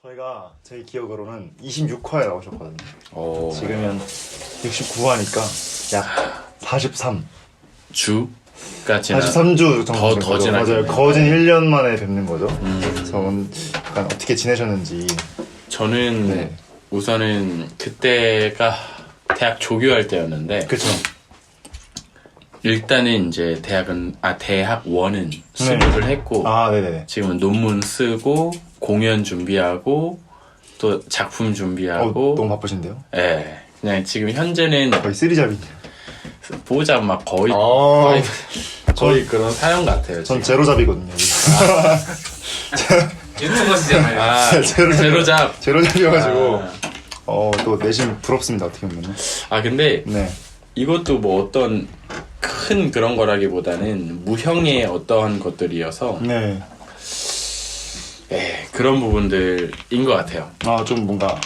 저희가 제 기억으로는 26화에 나오셨거든요. 오. 지금은 69화니까 약 43. 주가 지나 43주 정도 더 지나겠네. 맞아요. 거진 1년 만에 뵙는 거죠. 그래서 오늘 약간 어떻게 지내셨는지. 저는 네. 우선은 그때가 대학 조교할 때였는데 그쵸. 일단은 이제 대학원은 수료를 했고 아, 네네네. 지금은 논문 쓰고 공연 준비하고 또 작품 준비하고 너무 바쁘신데요? 예. 그냥 지금 현재는 거의 쓰리잡이네요. 보자 막 거의 아, 거의 그런 사연 같아요. 전 지금. 제로잡이거든요. 유튜버시잖아요. 아, 제로잡. 제로잡이여가지고 아. 또 내심 부럽습니다. 어떻게 보면. 아 근데 네. 이것도 뭐 어떤 큰 그런 거라기보다는 무형의 어떠한 것들이어서 네. 그런 부분들인 것 같아요. 좀 뭔가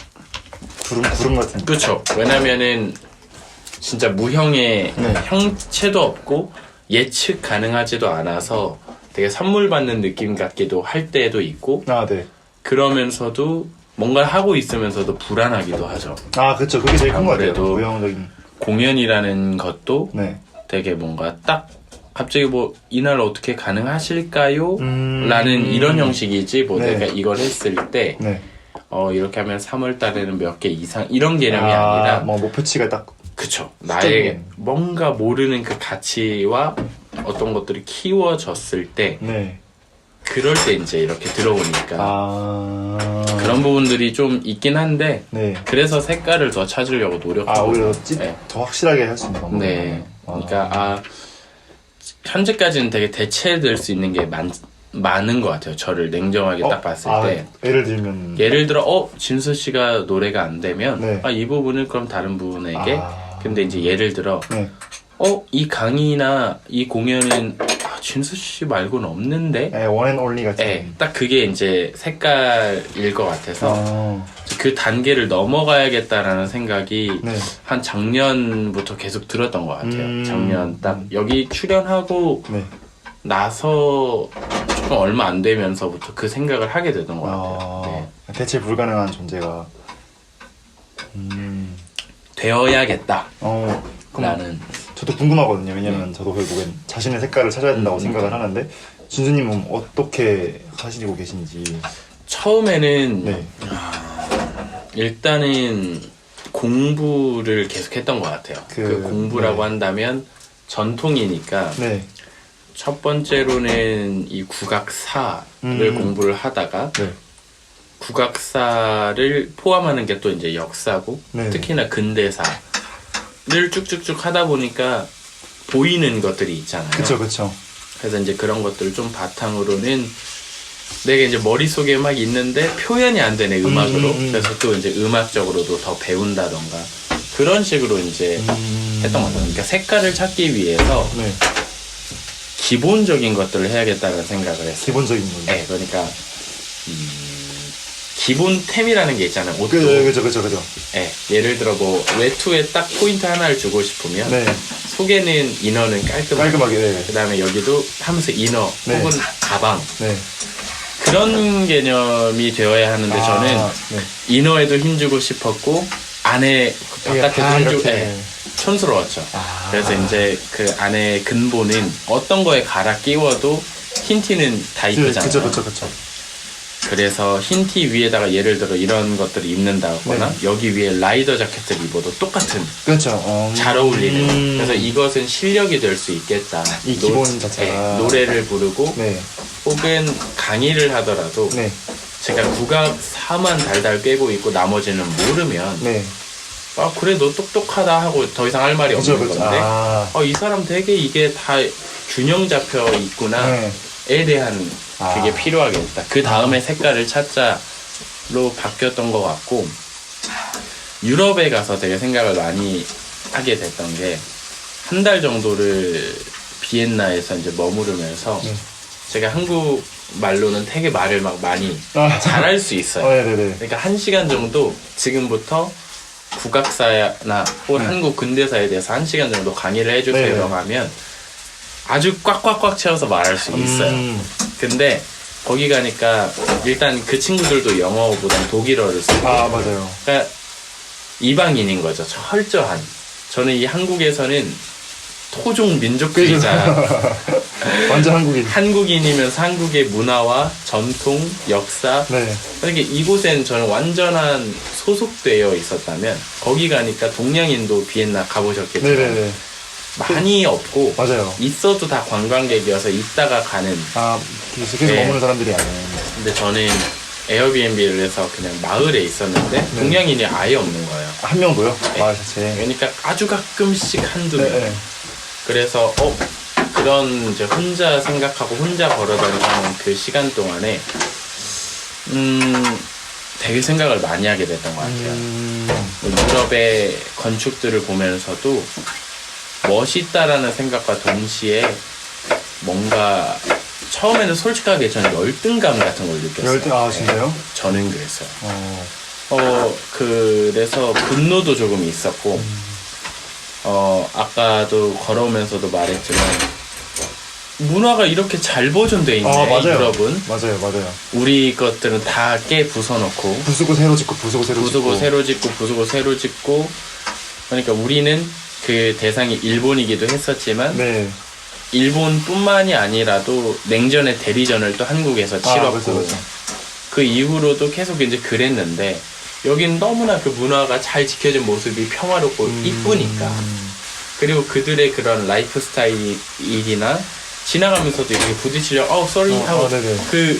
구름 같은. 그렇죠. 왜냐면은 진짜 무형의 네. 형체도 없고 예측 가능하지도 않아서 되게 선물 받는 느낌 같기도 할 때도 있고 아, 네. 그러면서도 뭔가를 하고 있으면서도 불안하기도 하죠. 아, 그쵸. 그게 제일 큰 거 같아요. 아무래도 무형적인. 공연이라는 것도 네. 되게 뭔가 딱 갑자기 뭐 이날 어떻게 가능하실까요? 라는 이런 형식이지 뭐 네. 내가 이걸 했을 때 네. 이렇게 하면 3월 달에는 몇 개 이상 이런 개념이 아니라 뭐 목표치가 딱. 그쵸 나의 수정이네. 뭔가 모르는 그 가치와 어떤 것들이 키워졌을 때 네. 그럴 때 이제 이렇게 들어오니까 그런 부분들이 좀 있긴 한데 네. 그래서 색깔을 더 찾으려고 노력하고 오히려 네. 더 확실하게 할 수 있는 방법. 네. 그러니까 현재까지는 되게 대체될 수 있는 게 많은 것 같아요. 저를 냉정하게 딱 봤을 때. 예를 들면. 예를 들어 진수 씨가 노래가 안 되면 네. 이 부분은 그럼 다른 부분에게. 근데 이제 예를 들어 네. 이 강의나 이 공연은 진수 씨 말고는 없는데. 네, 원앤올리 같은. 네, 딱 그게 이제 색깔일 것 같아서 그 단계를 넘어가야겠다라는 생각이 네. 한 작년부터 계속 들었던 것 같아요. 작년 딱 여기 출연하고 네. 나서 조금 얼마 안 되면서부터 그 생각을 하게 되던 것 같아요. 네. 대체 불가능한 존재가. 되어야겠다. 그럼 라는. 저도 궁금하거든요. 왜냐면 저도 결국엔 자신의 색깔을 찾아야 된다고 생각을 하는데 준수님은 어떻게 하시고 계신지. 처음에는 네. 일단은 공부를 계속했던 것 같아요. 그 공부라고 네. 한다면 전통이니까 네. 첫 번째로는 이 국악사를 공부를 하다가 네. 국악사를 포함하는 게 또 이제 역사고 네. 특히나 근대사를 쭉쭉쭉 하다 보니까 보이는 것들이 있잖아요. 그쵸. 그래서 이제 그런 것들을 좀 바탕으로는 내가 이제 머릿속에 막 있는데 표현이 안 되네 음악으로. 그래서 또 이제 음악적으로도 더 배운다던가 그런 식으로 이제 했던 것 같아요. 그러니까 색깔을 찾기 위해서 네. 기본적인 것들을 해야겠다는 생각을 했어요. 기본적인 거. 네, 그러니까 기본템이라는 게 있잖아요. 옷도. 그죠. 네, 예를 들어 뭐 외투에 딱 포인트 하나를 주고 싶으면 네. 속에는 이너는 깔끔하게. 네. 그다음에 여기도 하면서 이너 네. 혹은 가방 네. 그런 개념이 되어야 하는데 저는 네. 이너에도 힘주고 싶었고 안에 바깥에도 힘주고 촌스러웠죠. 그래서 이제 그 안에 근본은 어떤 거에 갈아 끼워도 흰 티는 다 이쁘잖아요. 그쵸. 그래서 흰 티 위에다가 예를 들어 이런 것들을 입는다거나 여기 위에 라이더 자켓을 입어도 똑같은 그렇죠. 잘 어울리는 그래서 이것은 실력이 될 수 있겠다. 이 기본 자체가. 노래를 부르고 네. 혹은 강의를 하더라도 네. 제가 국악사만 달달 꿰고 있고 나머지는 모르면 네. 그래 너 똑똑하다 하고 더 이상 할 말이 없는 건데 이 사람 되게 이게 다 균형 잡혀 있구나 에 대한 그게 필요하겠다. 그 다음에 색깔을 찾자로 바뀌었던 것 같고 유럽에 가서 되게 생각을 많이 하게 됐던 게 한 달 정도를 비엔나에서 이제 머무르면서 제가 한국 말로는 되게 말을 막 많이 잘할 수 있어요. 네네네. 그러니까 1시간 정도 지금부터 국악사나 혹은 한국 근대사에 대해서 1시간 정도 강의를 해주세요 하면 아주 꽉꽉꽉 채워서 말할 수 있어요. 근데 거기 가니까 일단 그 친구들도 영어보단 독일어를 쓰고 아, 맞아요. 그러니까 이방인인 거죠. 철저한. 저는 이 한국에서는 토종 민족주의자 완전 한국인. 한국인이면서 한국의 문화와 전통, 역사 네. 그러니까 이곳엔 저는 완전한 소속되어 있었다면 거기 가니까 동양인도 비엔나 가보셨겠지만 네네네. 많이 없고 맞아요. 있어도 다 관광객이어서 있다가 가는. 아, 계속 네. 머무는 사람들이 아니에요. 근데 저는 에어비앤비를 해서 그냥 마을에 있었는데 동양인이 아예 없는 거예요. 한 명도요? 마을 자체에. 그러니까 아주 가끔씩 한두 명. 네. 그래서 그런 이제 혼자 생각하고 혼자 걸어다니는 그 시간 동안에 되게 생각을 많이 하게 됐던 것 같아요. 유럽의 건축들을 보면서도 멋있다라는 생각과 동시에 뭔가 처음에는 솔직하게 저는 열등감 같은 걸 느꼈어요. 열등, 아, 진짜요? 네, 저는 그랬어요. 그래서 분노도 조금 있었고, 아까도 걸어오면서도 말했지만, 문화가 이렇게 잘 보존돼 있네, 맞아요. 유럽은. 맞아요. 우리 것들은 다 깨 부숴놓고, 부수고 새로 짓고, 부수고 새로 짓고. 부수고 새로 짓고, 부수고 새로 짓고, 그러니까 우리는 그 대상이 일본이기도 했었지만, 네. 일본뿐만이 아니라도 냉전의 대리전을 또 한국에서 치렀고, 그렇죠. 그 이후로도 계속 이제 그랬는데, 여긴 너무나 그 문화가 잘 지켜진 모습이 평화롭고 이쁘니까. 그리고 그들의 그런 라이프 스타일이나 지나가면서도 이렇게 부딪히려 쏘리 하고 그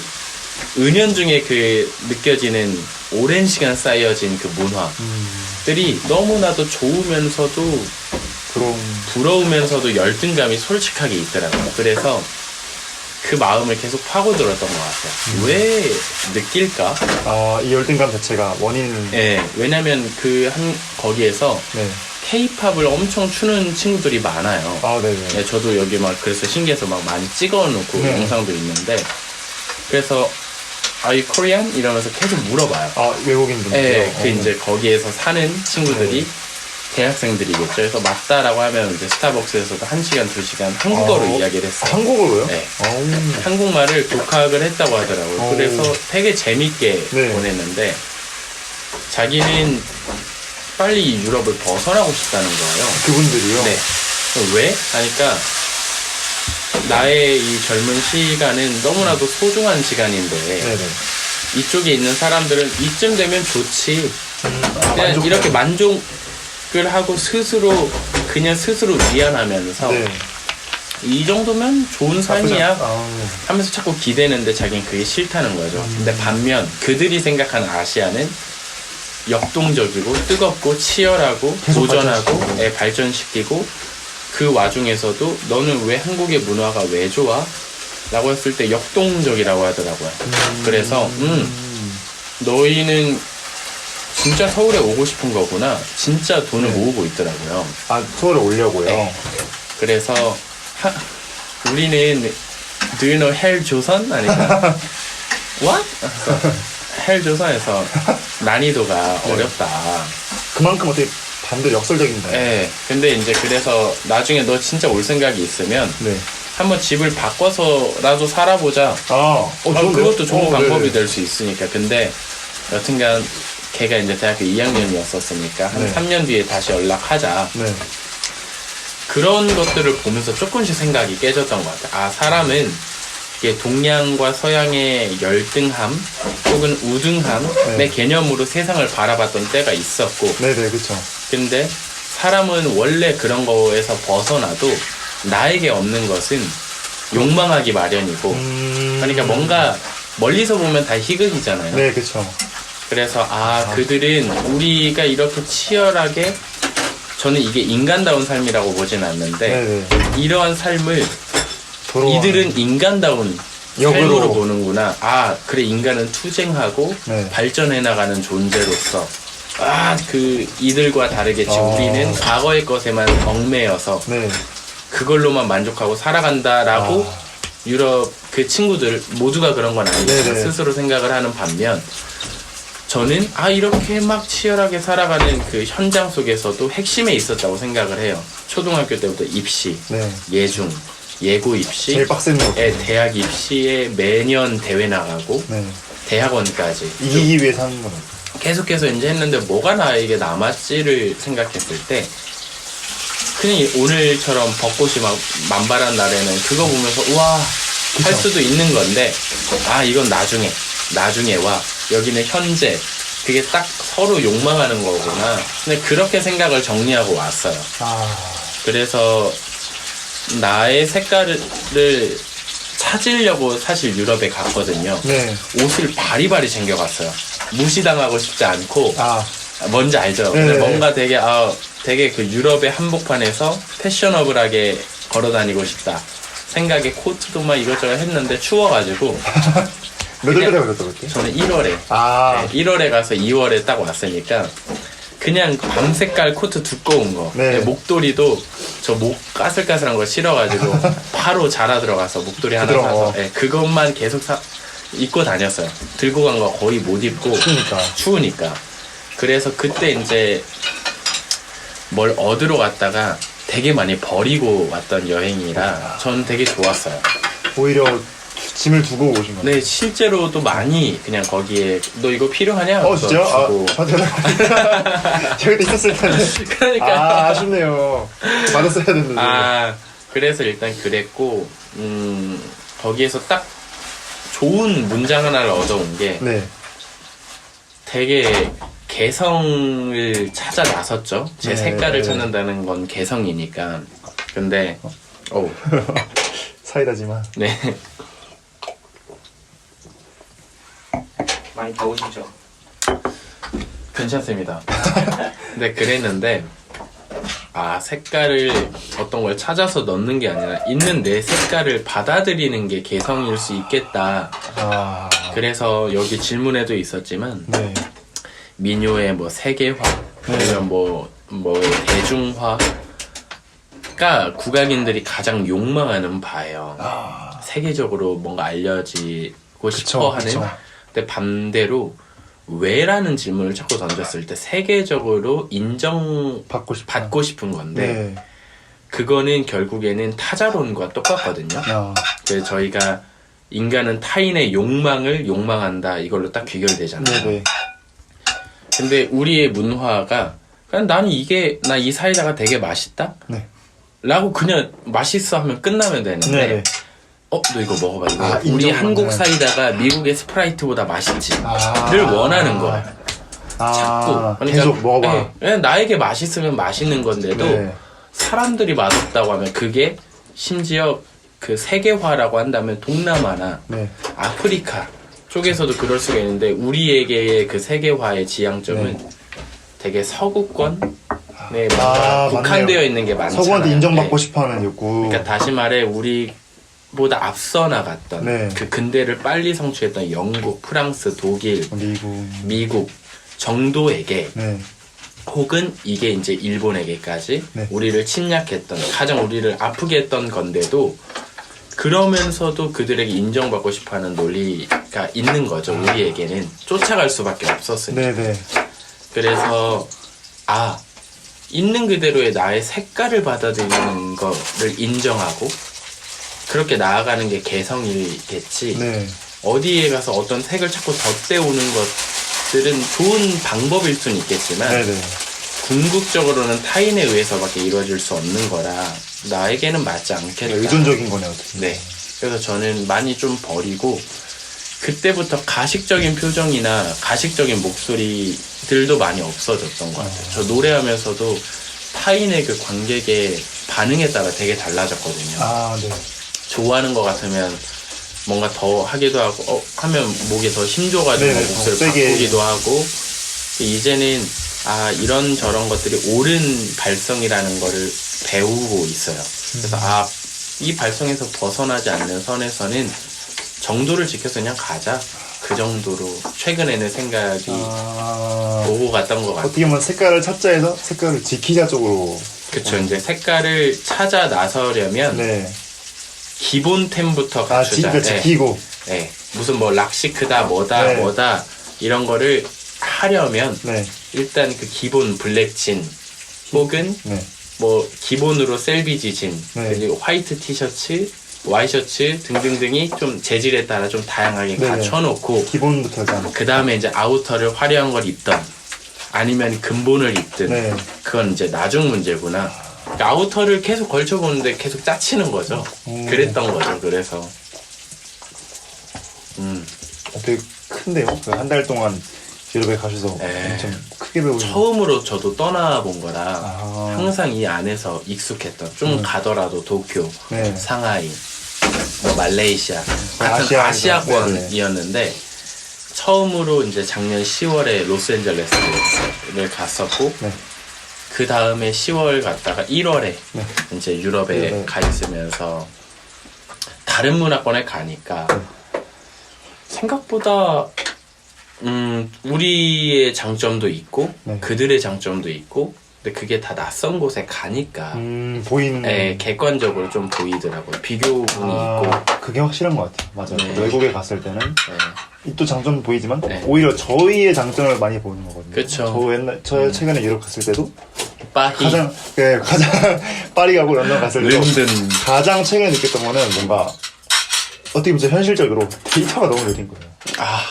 은연중에 그 느껴지는 오랜 시간 쌓여진 그 문화들이 너무나도 좋으면서도 부러우면서도 열등감이 솔직하게 있더라고요. 그래서 그 마음을 계속 파고들었던 것 같아요. 왜 느낄까? 이 열등감 자체가 원인을. 네, 왜냐면 거기에서 네. K-팝을 엄청 추는 친구들이 많아요. 네네. 네, 저도 여기 막 그래서 신기해서 막 많이 찍어놓고 영상도 있는데, 그래서 Are you Korean? 이러면서 계속 물어봐요. 외국인들. 네, 이제 거기에서 사는 친구들이 대학생들이겠죠. 그래서 맞다라고 하면 이제 스타벅스에서도 1시간, 2시간 한국어로 이야기를 했어요. 한국어로요? 네. 한국말을 독학을 했다고 하더라고요. 그래서 되게 재밌게 보냈는데, 자기는 빨리 유럽을 벗어나고 싶다는 거예요. 그분들이요? 네. 왜? 하니까 나의 이 젊은 시간은 너무나도 소중한 시간인데 네네. 이쪽에 있는 사람들은 이쯤 되면 좋지. 그냥 이렇게 만족을 하고 스스로 위안하면서 이 정도면 좋은 삶이야 하면서 자꾸 기대는데 자기는 그게 싫다는 거죠. 근데 반면 그들이 생각하는 아시아는 역동적이고 뜨겁고 치열하고 도전하고 발전시키고 그 와중에서도 너는 왜 한국의 문화가 왜 좋아? 라고 했을 때 역동적이라고 하더라고요. 그래서 너희는 진짜 서울에 오고 싶은 거구나. 진짜 돈을 모으고 있더라고요. 서울에 오려고요? 네. 그래서 우리는 Do you know 헬 조선? 아니까 What? 헬 조선에서 난이도가 어렵다. 그만큼 어떻게 반대로 역설적인다. 네. 근데 이제 그래서 나중에 너 진짜 올 생각이 있으면 한번 집을 바꿔서라도 살아보자. 그것도 좋은 방법이 될 수 있으니까. 근데 여튼간 걔가 이제 대학교 2학년이었었으니까 한 3년 뒤에 다시 연락하자. 그런 것들을 보면서 조금씩 생각이 깨졌던 것 같아요. 사람은 이게 동양과 서양의 열등함 혹은 우등함의 개념으로 세상을 바라봤던 때가 있었고, 그렇죠. 근데 사람은 원래 그런 거에서 벗어나도 나에게 없는 것은 욕망하기 마련이고, 그러니까 뭔가 멀리서 보면 다 희극이잖아요. 네, 그렇죠. 그래서 그들은 우리가 이렇게 치열하게, 저는 이게 인간다운 삶이라고 보진 않는데 이러한 삶을 이들은 인간다운 삶으로 보는구나. 그래, 인간은 투쟁하고 발전해 나가는 존재로서 이들과 다르게 지금 우리는 과거의 것에만 얽매여서 그걸로만 만족하고 살아간다라고 유럽 그 친구들 모두가 그런 건 아니지만 스스로 생각을 하는 반면, 저는 이렇게 막 치열하게 살아가는 그 현장 속에서도 핵심에 있었다고 생각을 해요. 초등학교 때부터 입시, 예중, 예고 입시, 제일 빡센 거. 대학 입시에 매년 대회 나가고 네. 대학원까지 이기기 위해서 하는 거는. 계속해서 이제 했는데 뭐가 나에게 남았지를 생각했을 때 그냥 오늘처럼 벚꽃이 막 만발한 날에는 그거 보면서 우와 할 수도 있는 건데 이건 나중에 와 여기는 현재 그게 딱 서로 욕망하는 거구나. 근데 그렇게 생각을 정리하고 왔어요. 그래서 나의 색깔을 찾으려고 사실 유럽에 갔거든요. 네. 옷을 바리바리 챙겨갔어요. 무시당하고 싶지 않고. 뭔지 알죠? 네. 근데 뭔가 되게 그 유럽의 한복판에서 패셔너블하게 걸어다니고 싶다 생각에 코트도 막 이것저것 했는데 추워가지고 몇 월달에 걸렸다 그때? 저는 1월에 네, 1월에 가서 2월에 딱 왔으니까 그냥 밤색깔 코트 두꺼운 거. 네. 목도리도 저 목 까슬까슬한 거 싫어가지고 바로 자라 들어가서 목도리 하나 사서 그것만 계속 입고 다녔어요. 들고 간 거 거의 못 입고 추우니까. 그래서 그때 이제 뭘 얻으러 갔다가 되게 많이 버리고 왔던 여행이라 전 되게 좋았어요. 오히려 짐을 두고 오신 거예요? 네, 실제로도 많이 그냥 거기에 너 이거 필요하냐? 진짜요? 제가 그때 있었을 텐데. 그러니까 아쉽네요. 받았어야 됐는데. 그래서 일단 그랬고 거기에서 딱 좋은 문장 하나를 얻어온 게 되게 개성을 찾아 나섰죠. 제 색깔을 찾는다는 건 개성이니까. 근데 사이다지만. 네. 많이 더우시죠? 괜찮습니다. 근데 그랬는데 색깔을 어떤 걸 찾아서 넣는 게 아니라 있는 내 색깔을 받아들이는 게 개성일 수 있겠다. 그래서 여기 질문에도 있었지만 민요의 뭐 세계화 아니면 뭐 대중화가 국악인들이 가장 욕망하는 바예요. 세계적으로 뭔가 알려지고 싶어하는. 근데 반대로 왜라는 질문을 자꾸 던졌을 때 세계적으로 인정받고 싶은 건데 그거는 결국에는 타자론과 똑같거든요. 그래서 저희가 인간은 타인의 욕망을 욕망한다 이걸로 딱 귀결되잖아요. 근데 우리의 문화가 그냥 나는 나 이 사이다가 되게 맛있다? 라고 그냥 맛있어 하면 끝나면 되는데 너 이거 먹어봐. 이거 우리 한국 사이다가 미국의 스프라이트보다 맛있지.를 원하는 거야. 자꾸. 그러니까 계속 먹어봐. 나에게 맛있으면 맛있는 건데도 사람들이 맛없다고 하면 그게 심지어 그 세계화라고 한다면 동남아나 아프리카 쪽에서도 그럴 수가 있는데 우리에게의 그 세계화의 지향점은 되게 서구권에 국한되어 있는 게 많잖아요. 서구한테 인정받고 싶어하는 욕구. 그러니까 다시 말해 우리보다 앞서 나갔던 그 근대를 빨리 성취했던 영국, 프랑스, 독일, 미국 정도에게 혹은 이게 이제 일본에게까지 우리를 침략했던 가장 우리를 아프게 했던 건데도 그러면서도 그들에게 인정받고 싶어하는 논리가 있는 거죠. 우리에게는 쫓아갈 수밖에 없었으니까. 그래서 있는 그대로의 나의 색깔을 받아들이는 거를 인정하고 그렇게 나아가는 게 개성이겠지. 어디에 가서 어떤 색을 자꾸 덧대오는 것들은 좋은 방법일 수는 있겠지만 궁극적으로는 타인에 의해서밖에 이루어질 수 없는 거라 나에게는 맞지 않겠다. 의존적인 거네요. 어떻게. 그래서 저는 많이 좀 버리고 그때부터 가식적인 표정이나 가식적인 목소리들도 많이 없어졌던 것 같아요. 저 노래하면서도 타인의 그 관객의 반응에 따라 되게 달라졌거든요. 좋아하는 것 같으면 뭔가 더 하기도 하고 하면 목에 더 힘줘가지고 목소리를 바꾸기도 하고 이제는 이런 것들이 옳은 발성이라는 거를 배우고 있어요. 그래서 이 발성에서 벗어나지 않는 선에서는 정도를 지켜서 그냥 가자. 그 정도로 최근에는 생각이 오고 갔던 것 같아요. 어떻게 보면 색깔을 찾자 해서 색깔을 지키자 쪽으로. 그쵸. 이제 색깔을 찾아 나서려면 기본템부터 갖추자. 지키고. 무슨 뭐 락시크다 뭐다 이런 거를 하려면 일단 그 기본 블랙진 혹은 뭐 기본으로 셀비지 진, 네. 그리고 화이트 티셔츠, 와이셔츠 등등등이 좀 재질에 따라 좀 다양하게 네네. 갖춰놓고 기본부터 일단. 그 다음에 이제 아우터를 화려한 걸 입던 아니면 근본을 입든 네. 그건 이제 나중 문제구나. 그러니까 아우터를 계속 걸쳐보는데 계속 짜치는 거죠. 그랬던 거죠. 그래서 되게 큰데요? 그 한 달 동안 유럽에 가셔서 네. 엄청 크게 배우신. 처음으로 저도 떠나본 거라 아. 항상 이 안에서 익숙했던 좀 가더라도 도쿄, 네. 상하이, 뭐 말레이시아 같은 아시아에서. 아시아권이었는데 처음으로 이제 작년 10월에 로스앤젤레스를 갔었고 네. 그 다음에 10월 갔다가 1월에 네. 이제 유럽에 네. 가 있으면서 다른 문화권에 가니까 생각보다 우리의 장점도 있고 네. 그들의 장점도 있고 근데 그게 다 낯선 곳에 가니까 보이는. 예, 객관적으로 좀 보이더라고요. 비교군이 있고 그게 확실한 것 같아요. 맞아요. 네. 외국에 갔을 때는 예, 또 장점도 보이지만 네. 오히려 저희의 장점을 많이 보는 거거든요. 그쵸. 저 최근에 유럽 갔을 때도 빠히 가장 파리 가고 런던 갔을 때도 런던 가장 최근에 느꼈던 거는 뭔가 어떻게 보면 현실적으로 데이터가 너무 느린 거예요. 아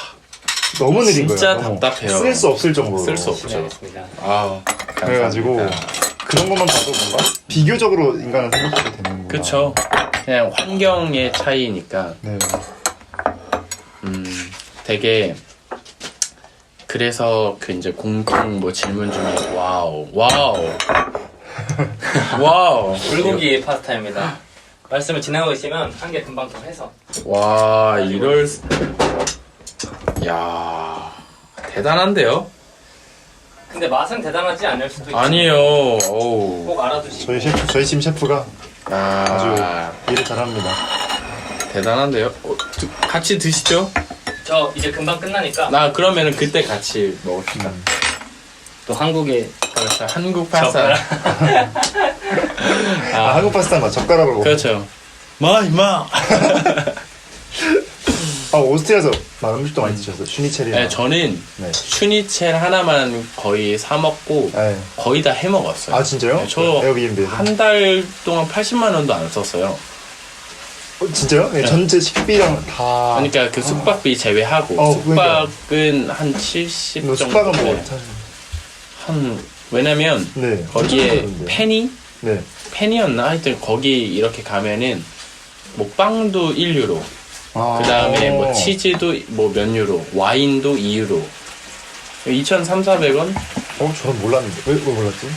너무 느린 거예요. 진짜 너무. 답답해요. 쓸 수 없을 정도로. 쓸 수 없죠. 알겠습니다. 아 그래가지고 그런 것만 봐도 뭔가 비교적으로 인간은 생각하게 되는 거예요. 그쵸. 그냥 환경의 차이니까 네. 되게 그래서 그 이제 공통 뭐 질문 중에 와우 불고기 파스타입니다. 말씀을 진행하고 있으면 한 개 금방 더 해서. 와 이럴 야 대단한데요? 근데 맛은 대단하지 않을 수도 있지만 아니에요. 어우. 꼭 알아두시고. 저희 팀 셰프가 아 아주 일을 잘합니다. 대단한데요? 같이 드시죠? 저 이제 금방 끝나니까 나 그러면은 그때 같이 먹읍시다. 또 한국에 그렇죠. 한국 파스타. 한국 파스타는 젓가락으로. 그렇죠. 마 임마. 오스트리아에서 막 음식도 많이 드셨어요. 슈니첼이나. 네, 저는 네. 슈니첼 하나만 거의 사 먹고 네. 거의 다 해 먹었어요. 아 진짜요? 네, 저 에어비앤비에서. 한 달 동안 80만 원도 안 썼어요. 진짜요? 네, 전체 식비랑 다. 그러니까 그 숙박비 제외하고 숙박은 한 70 정도. 숙박은 뭐? 네. 한 왜냐면 네. 거기에 엄청 네. 펜이었나 하여튼 거기 이렇게 가면은 뭐 빵도 1유로 그 다음에 뭐 치즈도 뭐 몇 유로 와인도 2유로 2,300~400원 저는 몰랐는데. 왜 몰랐지?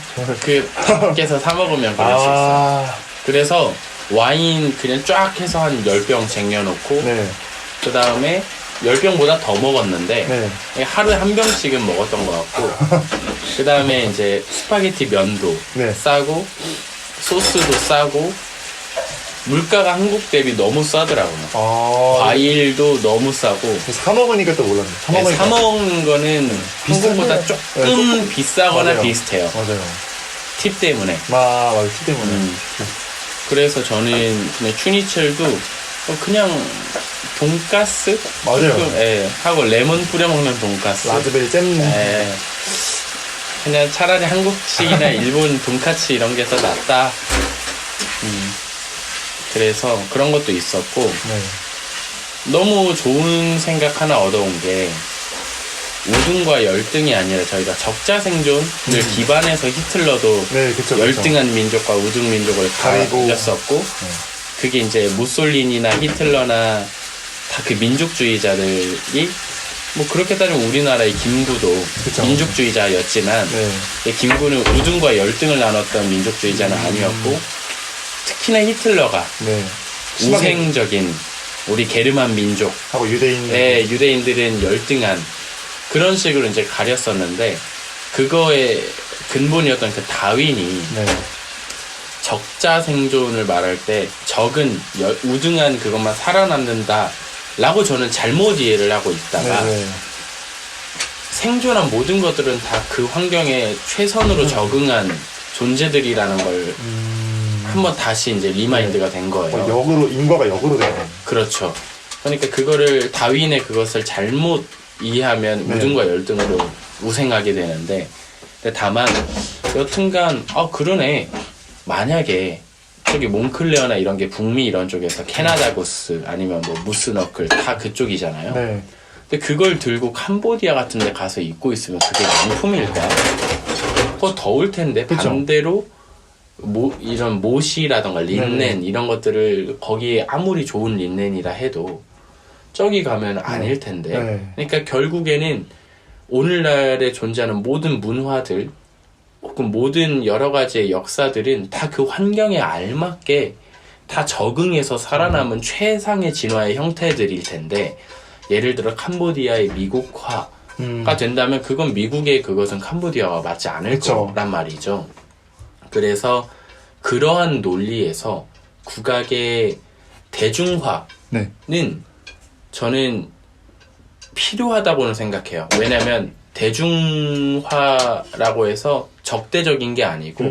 그 밖에서 사 먹으면 그럴 수 있어요. 그래서 와인 그냥 쫙 해서 한 10병 쟁여놓고 네. 그 다음에 10병보다 더 먹었는데 네. 하루에 한 병씩은 먹었던 것 같고 그 다음에 이제 스파게티 면도 네. 싸고 소스도 싸고 물가가 한국 대비 너무 싸더라고요. 과일도 너무 싸고 사 먹으니까 또 몰랐네. 사 먹는 거는 한국보다 비싼데? 조금 비싸거나 맞아요. 비슷해요. 맞아요. 팁 때문에. 맞아요. 티 때문에. 그래서 저는 그냥 슈니첼도 그냥 돈가스? 맞아요. 조금, 예, 하고 레몬 뿌려 먹는 돈가스. 라즈베리 잼. 예. 그냥 차라리 한국식이나 일본 돈까스 이런 게 더 낫다. 그래서 그런 것도 있었고 네. 너무 좋은 생각 하나 얻어온 게 우등과 열등이 아니라 저희가 적자생존을 기반해서 히틀러도 네, 그쵸, 열등한 민족과 우등 민족을 가리고. 가렸었고 그게 이제 무솔리니나 히틀러나 다 그 민족주의자들이 뭐 그렇게 따지면 우리나라의 김구도 그쵸. 민족주의자였지만 네. 김구는 우등과 열등을 나눴던 민족주의자는 아니었고 특히나 히틀러가 네. 우생적인 우리 게르만 민족 하고 유대인. 네, 유대인들은 열등한 그런 식으로 이제 가렸었는데 그거의 근본이었던 그 다윈이 네. 적자 생존을 말할 때 적은 우등한 그것만 살아남는다 라고 저는 잘못 이해를 하고 있다가 네. 생존한 모든 것들은 다 그 환경에 최선으로 적응한 존재들이라는 걸 한번 다시 이제 리마인드가 된 거예요. 역으로 인과가 역으로 되는. 그렇죠. 그러니까 그거를 다윈의 그것을 잘못 이해하면 네. 우등과 열등으로 우생하게 되는데 근데 다만 여튼간 그러네 만약에 저기 몽클레어나 이런 게 북미 이런 쪽에서 캐나다 고스 아니면 뭐 무스너클 다 그쪽이잖아요. 네. 근데 그걸 들고 캄보디아 같은 데 가서 입고 있으면 그게 명품일까? 그거 더울 텐데 그쵸. 반대로 이런 모시라던가 린넨 네. 이런 것들을 거기에 아무리 좋은 린넨이라 해도 저기 가면 아닐 텐데 네. 그러니까 결국에는 오늘날에 존재하는 모든 문화들 혹은 모든 여러 가지의 역사들은 다 그 환경에 알맞게 다 적응해서 살아남은 최상의 진화의 형태들일 텐데 예를 들어 캄보디아의 미국화가 된다면 그건 미국의 그것은 캄보디아와 맞지 않을 그쵸. 거란 말이죠. 그래서 그러한 논리에서 국악의 대중화는 네. 저는 필요하다고는 생각해요. 왜냐면 대중화라고 해서 적대적인 게 아니고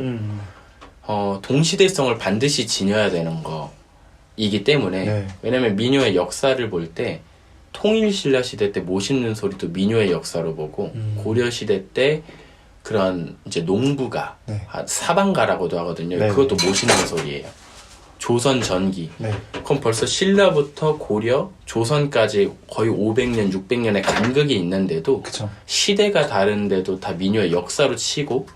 동시대성을 반드시 지녀야 되는 거이기 때문에 네. 왜냐면 민요의 역사를 볼 때 통일신라 시대 때 모시는 소리도 민요의 역사로 보고 고려 시대 때 그런 이제 농부가 네. 사방가라고도 하거든요. 네. 그것도 모시는 소리예요. 조선 전기. 네. 그럼 벌써 신라부터 고려, 조선까지 거의 500년, 600년의 간극이 있는데도 그쵸. 시대가 다른데도 다 민요의 역사로 치고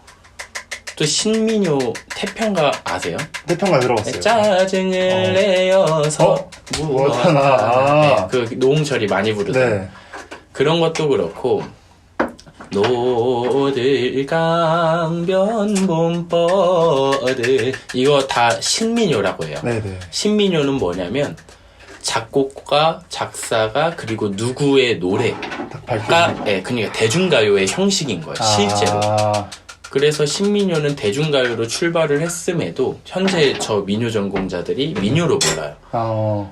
또 신민요 태평가 아세요? 태평가 들어봤어요. 짜증을 내어서 무엇하나. 아. 그 노홍철이 많이 부르던 네. 그런 것도 그렇고 노들강변 봄버들 이거 다 신민요라고 해요. 네네. 신민요는 뭐냐면 작곡가, 작사가 그리고 누구의 노래가 그러니까 대중가요의 형식인 거예요. 실제로. 그래서 신민요는 대중가요로 출발을 했음에도 현재 저 민요 전공자들이 민요로 불러요.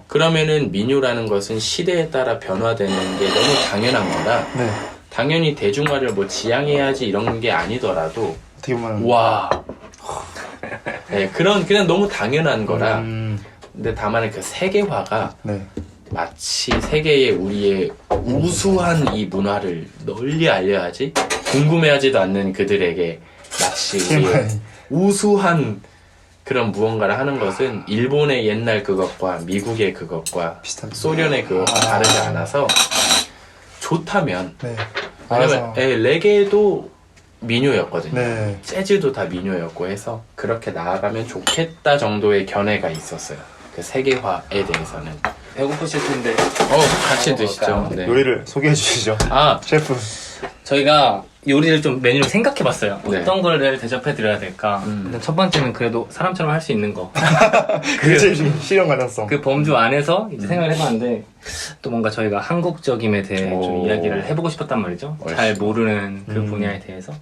그러면은 민요라는 것은 시대에 따라 변화되는 게 너무 당연한 거라 네. 당연히 대중화를 뭐 지향해야지 이런 게 아니더라도 어떻게 보면 와 네, 그냥 너무 당연한 거라 근데 다만 그 세계화가 네. 마치 세계에 우리의 우수한 이 문화를 널리 알려야지 궁금해하지도 않는 그들에게 마치 우리의 우수한 그런 무언가를 하는 것은 일본의 옛날 그것과 미국의 그것과 비슷한 소련의 그것과 다르지 않아서 좋다면 네. 왜냐면 레게도 민요였거든요. 네. 재즈도 다 민요였고 해서 그렇게 나아가면 좋겠다 정도의 견해가 있었어요. 그 세계화에 대해서는. 배고프실 텐데 같이 드시죠. 네. 요리를 소개해 주시죠. 셰프. 저희가 요리를 좀 메뉴를 생각해봤어요. 네. 어떤 걸 대접해드려야 될까. 일단 첫 번째는 그래도 사람처럼 할 수 있는 거. 그게 제일 실현 가능성. 그 범주 안에서 이제 생각을 해봤는데 또 뭔가 저희가 한국적임에 대해 좀 이야기를 해보고 싶었단 말이죠. 잘 모르는 그 분야에 대해서.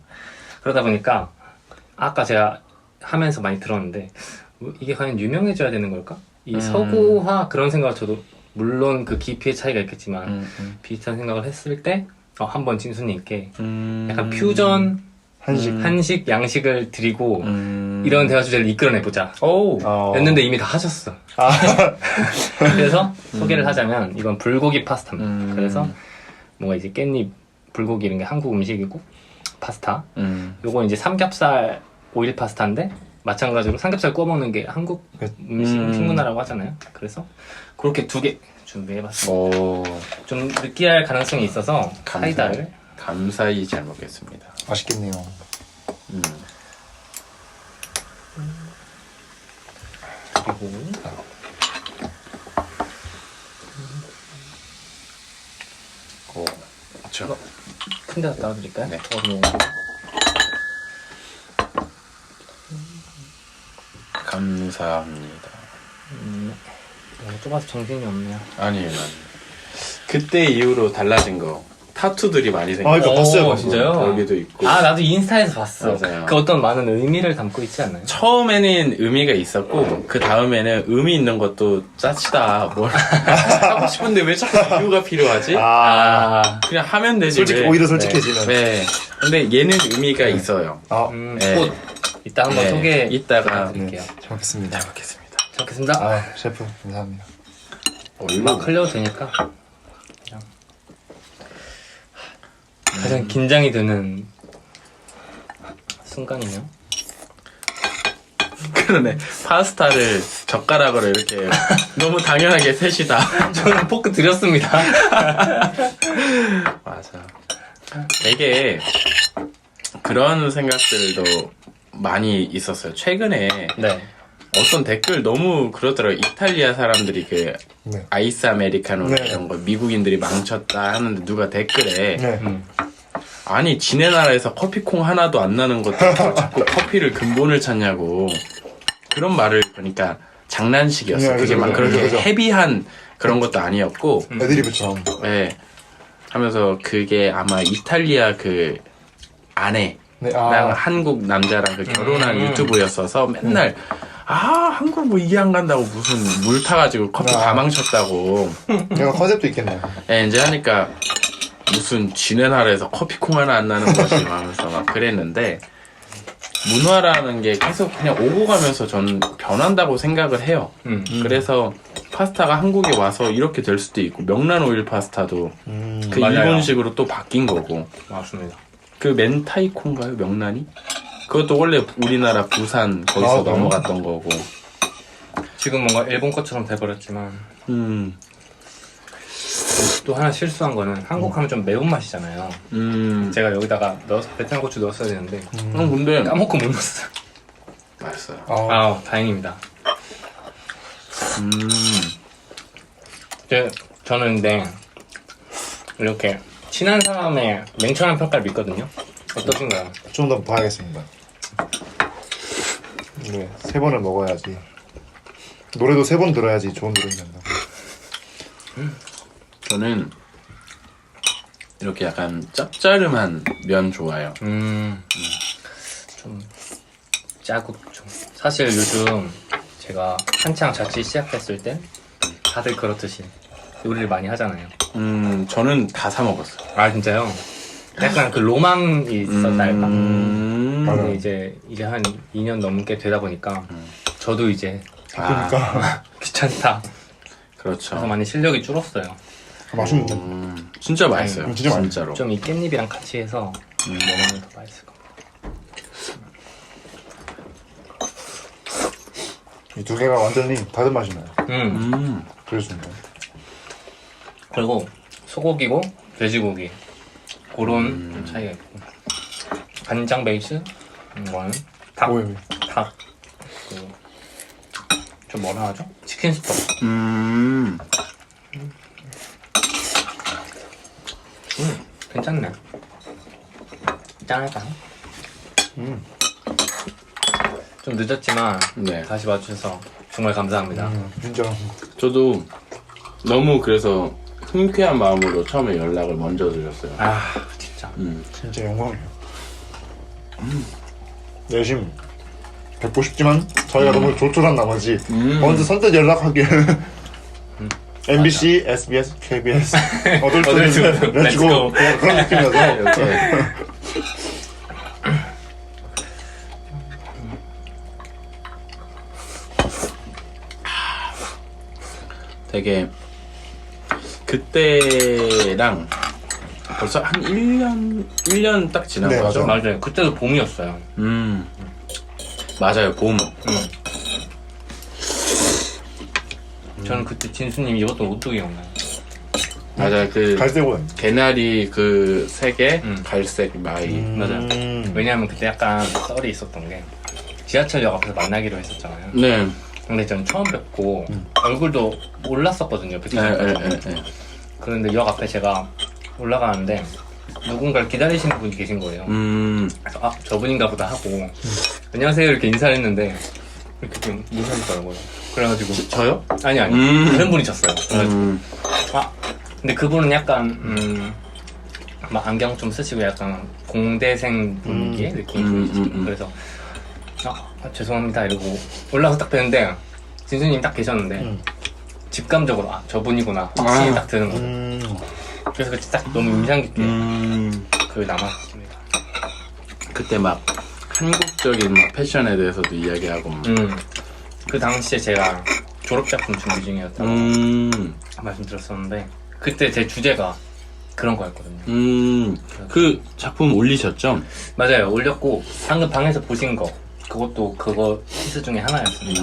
그러다 보니까 아까 제가 하면서 많이 들었는데 이게 과연 유명해져야 되는 걸까? 이 서구화 그런 생각을 저도 물론 그 깊이의 차이가 있겠지만 비슷한 생각을 했을 때 한번 진수님께 약간 퓨전 한식 양식을 드리고 이런 대화 주제를 이끌어내보자 였는데 이미 다 하셨어. 그래서 소개를 하자면 이건 불고기 파스타입니다. 그래서 뭔가 이제 깻잎 불고기 이런 게 한국 음식이고 파스타 요건 이제 삼겹살 오일 파스타인데 마찬가지로 삼겹살 구워 먹는 게 한국 음식 식문화라고 하잖아요. 그래서 그렇게 두 개 준비해봤습니다. 좀 느끼할 가능성이 있어서 사이다를 감사히 잘 먹겠습니다. 맛있겠네요. 그리고 그렇죠. 큰 데다 따라드릴까요? 네. 감사합니다. 좁아서 정신이 없네요. 아니에요. 그때 이후로 달라진 거 타투들이 많이 생겼어요. 이거 봤어요. 진짜요? 여기도 있고. 나도 인스타에서 봤어. 맞아요. 그 어떤 많은 의미를 담고 있지 않나요? 처음에는 의미가 있었고 그 다음에는 의미 있는 것도 짜치다 뭘 하고 싶은데 왜 자꾸 이유가 필요하지? 그냥 하면 되지. 솔직히 왜? 오히려 솔직해지는. 네. 근데 얘는 의미가 있어요. 네. 꽃 이따 한번 소개 이따가 드릴게요. 잘 먹겠습니다. 잘 먹겠습니다. 잘 먹겠습니다. 셰프 감사합니다. 막 흘려도 되니까 그냥. 가장 긴장이 되는 순간이네요. 그러네. 파스타를 젓가락으로 이렇게 너무 당연하게 셋이다. 저는 포크 드렸습니다. 맞아. 되게 그런 생각들도 많이 있었어요. 최근에 네. 어떤 댓글 너무 그러더라고요. 이탈리아 사람들이 그 네. 아이스 아메리카노 네. 이런 거 미국인들이 망쳤다 하는데 누가 댓글에 네. 아니 지네 나라에서 커피콩 하나도 안 나는 것도 자꾸 커피를 근본을 찾냐고 그런 말을 보니까 장난식이었어요. 네, 그게 그죠, 막 그죠, 그렇게 그죠. 헤비한 그런 것도 아니었고 애드리브처럼. 네. 하면서 그게 아마 이탈리아 그 아내 네. 랑 한국 남자랑 그 결혼한 유튜브였어서 맨날 한국 뭐 이해 안 간다고 무슨 물 타가지고 커피 다 망쳤다고 내가 컨셉도 있겠네. 예, 이제 하니까 무슨 지네 나라에서 커피콩 하나 안 나는 것이 하면서 막 그랬는데 문화라는 게 계속 그냥 오고 가면서 저는 변한다고 생각을 해요. 그래서 파스타가 한국에 와서 이렇게 될 수도 있고 명란 오일 파스타도 그 맞아요. 일본식으로 또 바뀐 거고 맞습니다. 그 멘타이코인가요? 명란이? 그것도 원래 우리나라 부산 거기서 그래요? 넘어갔던 거고. 지금 뭔가 일본 것처럼 돼버렸지만 또 하나 실수한 거는 한국 하면 좀 매운맛이잖아요. 제가 여기다가 베트남 고추 넣었어야 되는데 근데 까먹고 못 넣었어요. 맛있어요. 다행입니다. 저는 근데 이렇게 친한 사람의 냉철한 평가를 믿거든요. 어떠신가요? 좀 더 봐야겠습니다. 네, 3번을 먹어야지. 노래도 3번 들어야지 좋은 노래 된다. 저는 이렇게 약간 짭짜름한 면 좋아요. 좀 짜고 좀 사실 요즘 제가 한창 자취 시작했을 땐 다들 그렇듯이 요리를 많이 하잖아요. 저는 다 사 먹었어요. 아 진짜요? 약간 그 로망이 있었다 할까? 맞아요. 근데 이제 한 2년 넘게 되다 보니까 저도 이제 그러니까 귀찮다. 그렇죠. 그래서 많이 실력이 줄었어요. 맛있는데. 진짜 맛있어요. 진짜 맛있어요. 진짜로. 좀 이 깻잎이랑 같이 해서 먹으면 더 맛있을 것 같아요. 이 두 개가 완전히 다른 맛이 나요. 그렇습니다. 그리고 소고기고 돼지고기 그런 좀 차이가 있고 간장 베이스 이거는 닭. 오이. 닭. 좀 뭐라 하죠? 치킨 스톡. 괜찮네. 짠할까요? 좀 늦었지만 네. 다시 와주셔서 정말 감사합니다. 진짜. 저도 너무 그래서 흔쾌한 마음으로 처음에 연락을 먼저 드렸어요. 아 진짜. 진짜 영광이에요. 내심 뵙고 싶지만 저희가 너무 조촐한 나머지 먼저 선뜻 연락하길. MBC, SBS, KBS 어덜트 렛츠고 그냥 그런 느낌이어서. 되게 그때랑 벌써 한 1년 딱 지난 네, 거죠? 맞아요. 그때도 봄이었어요. 맞아요, 봄. 저는 그때 진수님 입었던 옷도 기억나요. 맞아요, 그 갈색 옷. 개나리 그 색의 갈색 마이. 맞아요. 왜냐하면 그때 약간 썰이 있었던 게 지하철역 앞에서 만나기로 했었잖아요. 네. 근데 저는 처음 뵙고 얼굴도 몰랐었거든요. 네. 그런데 역 앞에 제가 올라가는데 누군가를 기다리시는 분이 계신 거예요. 그래서 아 저분인가 보다 하고 안녕하세요 이렇게 인사를 했는데 이렇게 좀 무시하시더라고요. 그래가지고 저요? 아니 다른 분이 쳤어요. 그래가지고 아 근데 그분은 약간 막 안경 좀 쓰시고 약간 공대생 분위기의 느낌이 보이시죠. 그래서 죄송합니다 이러고 올라가서 딱 뵀는데 진수님 딱 계셨는데 직감적으로 아 저분이구나 확신이 딱 드는 거죠. 그래서 그때 딱 너무 인상 깊게 그 남았습니다. 그때 막 한국적인 막 패션에 대해서도 이야기하고 막. 그 당시에 제가 졸업작품 준비 중이었다고 말씀드렸었는데 그때 제 주제가 그런 거였거든요. 그 작품 올리셨죠? 맞아요. 올렸고 방금 방에서 보신 거 그것도 그거 피스 중에 하나였습니다.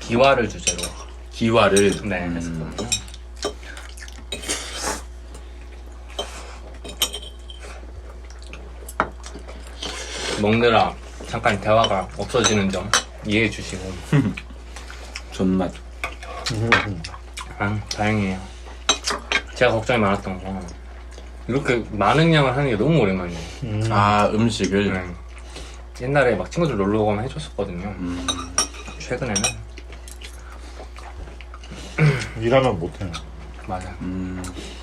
기와를 주제로 기와를. 네 했었거든요. 먹느라 잠깐 대화가 없어지는 점 이해해 주시고 존맛. 다행이에요. 제가 걱정이 많았던 거 이렇게 많은 양을 하는 게 너무 오랜만이에요. 아, 음식을. 네. 옛날에 막 친구들 놀러 가면 해줬었거든요. 최근에는 일하면 못해요. 맞아.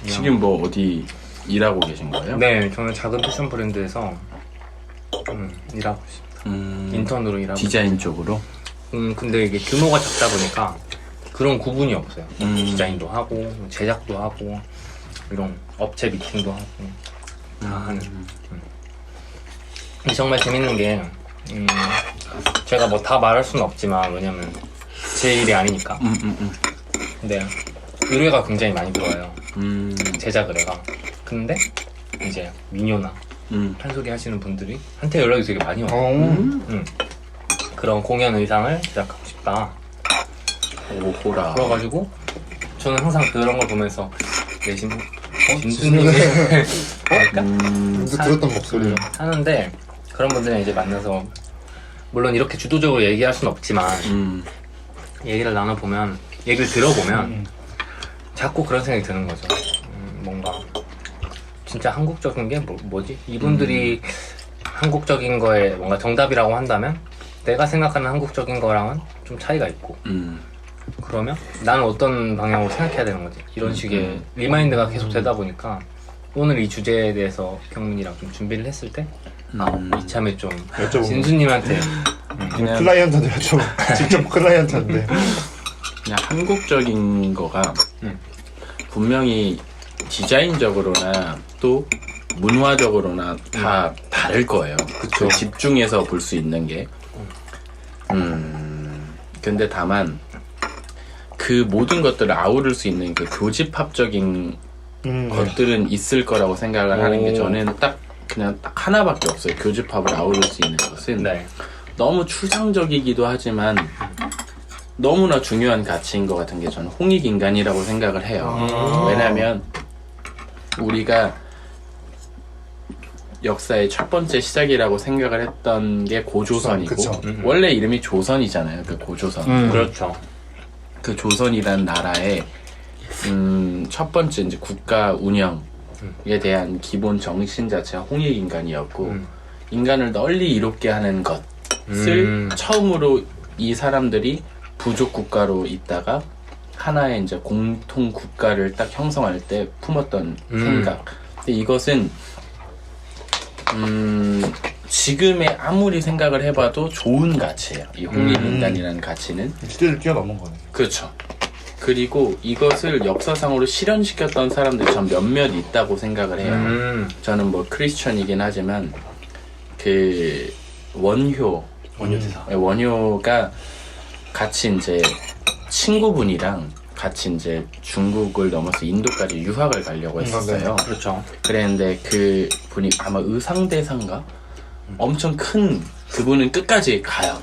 지금 뭐 어디 일하고 계신 거예요? 네, 저는 작은 패션 브랜드에서 일하고 있습니다. 인턴으로 일하고. 디자인 쪽으로? 근데 이게 규모가 작다 보니까 그런 구분이 없어요. 디자인도 하고 제작도 하고 이런 업체 미팅도 하고 다 하는. 근데 정말 재밌는 게 제가 뭐 다 말할 수는 없지만 왜냐면 제 일이 아니니까. 근데 의뢰가 굉장히 많이 들어와요. 제작 의뢰가. 근데 이제 미녀나 판소리 하시는 분들이 한테 연락이 되게 많이 와요. 그런 공연 의상을 제작하고 싶다. 오호라. 그래가지고 저는 항상 그런 걸 보면서 내심 진수님이 근데 들었던 목소리요. 하는데 그런 분들은 이제 만나서 물론 이렇게 주도적으로 얘기할 수는 없지만 얘기를 나눠보면 얘기를 들어보면 자꾸 그런 생각이 드는 거죠. 뭔가 진짜 한국적인 게 뭐지? 이분들이 한국적인 거에 뭔가 정답이라고 한다면 내가 생각하는 한국적인 거랑은 좀 차이가 있고 그러면 나는 어떤 방향으로 생각해야 되는 거지? 이런 식의 리마인드가 계속 되다 보니까 오늘 이 주제에 대해서 경민이랑 좀 준비를 했을 때 이참에 좀 여쭤보고. 진수님한테 그냥 클라이언트한테 여쭤보. 직접 클라이언트한테. 그냥 한국적인 거가 분명히 디자인적으로나 또 문화적으로나 다 다를 거예요. 그쵸. 집중해서 볼 수 있는 게. 근데 다만 그 모든 것들을 아우를 수 있는 그 교집합적인 것들은 있을 거라고 생각을 하는 게 저는 그냥 딱 하나밖에 없어요. 교집합을 아우를 수 있는 것은 너무 추상적이기도 하지만 너무나 중요한 가치인 것 같은 게 저는 홍익인간이라고 생각을 해요. 왜냐하면 우리가 역사의 첫 번째 시작이라고 생각을 했던 게 고조선이고 원래 이름이 조선이잖아요. 그 고조선. 그렇죠. 그 조선이라는 나라의 첫 번째 이제 국가 운영에 대한 기본 정신 자체가 홍익인간이었고 인간을 널리 이롭게 하는 것을 처음으로 이 사람들이 부족 국가로 있다가 하나의 이제 공통 국가를 딱 형성할 때 품었던 생각. 근데 이것은 지금의 아무리 생각을 해봐도 좋은 가치예요. 이 홍익인간이라는 가치는 시대를 뛰어넘은 거네. 그렇죠. 그리고 이것을 역사상으로 실현시켰던 사람들이 전 몇몇 있다고 생각을 해요. 저는 뭐 크리스천이긴 하지만 그 원효가 같이 이제 친구분이랑 같이 이제 중국을 넘어서 인도까지 유학을 가려고 했었어요. 그렇죠. 그랬는데 그 분이 아마 의상대사인가? 엄청 큰 그분은 끝까지 가요.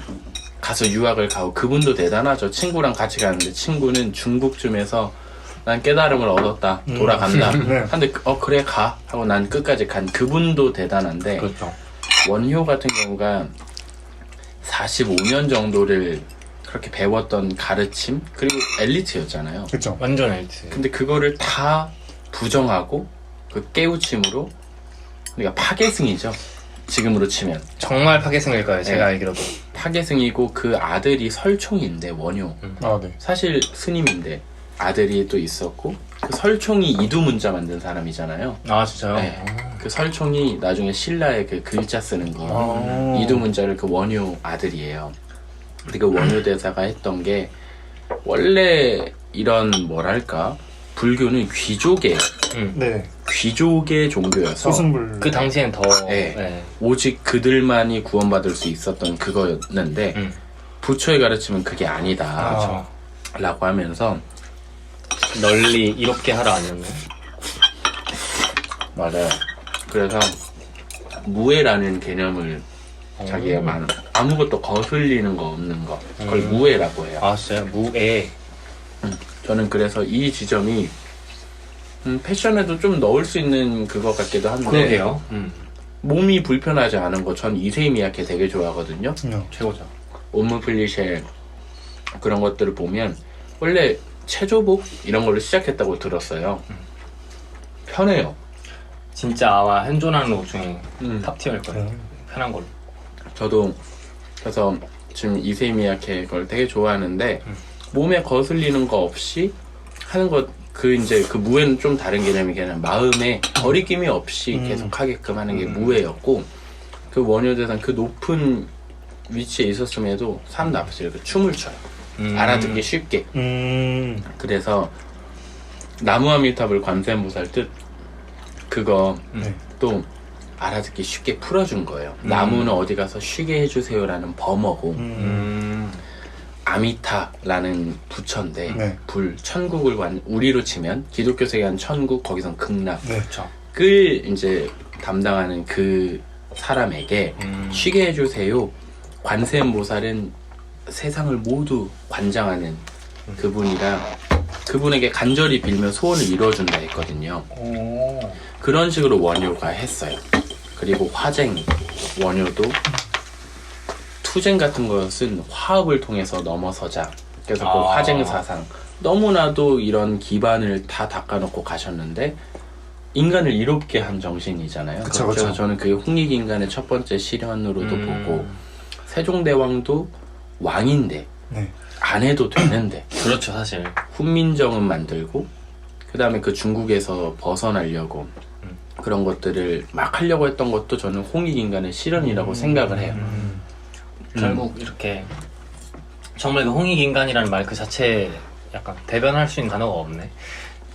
가서 유학을 가고 그분도 대단하죠. 친구랑 같이 가는데 친구는 중국쯤에서 난 깨달음을 얻었다. 돌아간다. 근데 그래 가 하고 난 끝까지 간 그분도 대단한데 그렇죠. 원효 같은 경우가 45년 정도를 그렇게 배웠던 가르침 그리고 엘리트였잖아요. 그렇죠. 완전 엘리트. 근데 그거를 다 부정하고 그 깨우침으로 그러니까 파괴승이죠. 지금으로 치면 정말 파괴승일 거예요. 제가 알기로도. 파괴승이고 그 아들이 설총인데 원효. 아, 네. 사실 스님인데 아들이 또 있었고 그 설총이 이두문자 만든 사람이잖아요. 아 진짜요? 네. 그 설총이 나중에 신라의 그 글자 쓰는 거 이두문자를 그 원효 아들이에요. 근데 그 원효 대사가 했던 게 원래 이런 뭐랄까 불교는 귀족의 귀족의 종교여서 소승불. 그 당시엔 더 오직 그들만이 구원받을 수 있었던 그거였는데 부처의 가르침은 그게 아니다 라고 하면서 널리 이롭게 하라 아니었나요? 맞아요. 그래서 무해라는 개념을 자기가 아무것도 거슬리는 거 없는 거. 그걸 무해라고 해요. 아, 진짜요? 무해. 저는 그래서 이 지점이 패션에도 좀 넣을 수 있는 그것 같기도 한데 그러게요. 몸이 불편하지 않은 거 전 이세이 미야케 되게 좋아하거든요. 최고죠. 옴므 플리셰 그런 것들을 보면 원래 체조복 이런 걸로 시작했다고 들었어요. 편해요. 진짜 아마 현존하는 옷 중에 탑티어일 거예요. 음. 편한 걸로. 저도 그래서 지금 이세이 미야케 걸 되게 좋아하는데 몸에 거슬리는 거 없이 하는 것 이제 그 무에는 좀 다른 개념이 그냥 마음에 거리낌이 없이 계속 하게끔 하는 게 무에였고 그 원효대상 그 높은 위치에 있었음에도 사람들 앞에서 이렇게 춤을 춰요. 알아듣기 쉽게. 그래서 나무아미타불 관세음보살 뜻 그거 또 알아듣기 쉽게 풀어준 거예요. 나무는 어디 가서 쉬게 해주세요라는 범어고 아미타라는 부처인데 불 천국을 우리로 치면 기독교 세계한 천국 거기선 극락 그렇죠. 을 이제 담당하는 그 사람에게 쉬게 해주세요. 관세음보살은 세상을 모두 관장하는 그분이라 그분에게 간절히 빌면 소원을 이루어준다 했거든요. 그런 식으로 원효가 했어요. 그리고 화쟁 원효도 투쟁 같은 것은 화합을 통해서 넘어서자. 그래서 그 화쟁 사상 너무나도 이런 기반을 다 닦아놓고 가셨는데 인간을 이롭게 한 정신이잖아요. 그쵸, 그래서 그쵸. 저는 그게 홍익인간의 첫 번째 실현으로도 보고 세종대왕도 왕인데 안 해도 되는데 그렇죠, 사실. 훈민정음 만들고 그 다음에 그 중국에서 벗어나려고 그런 것들을 막 하려고 했던 것도 저는 홍익인간의 실현이라고 생각을 해요. 결국 이렇게 정말 그 홍익인간이라는 말 그 자체에 약간 대변할 수 있는 단어가 없네.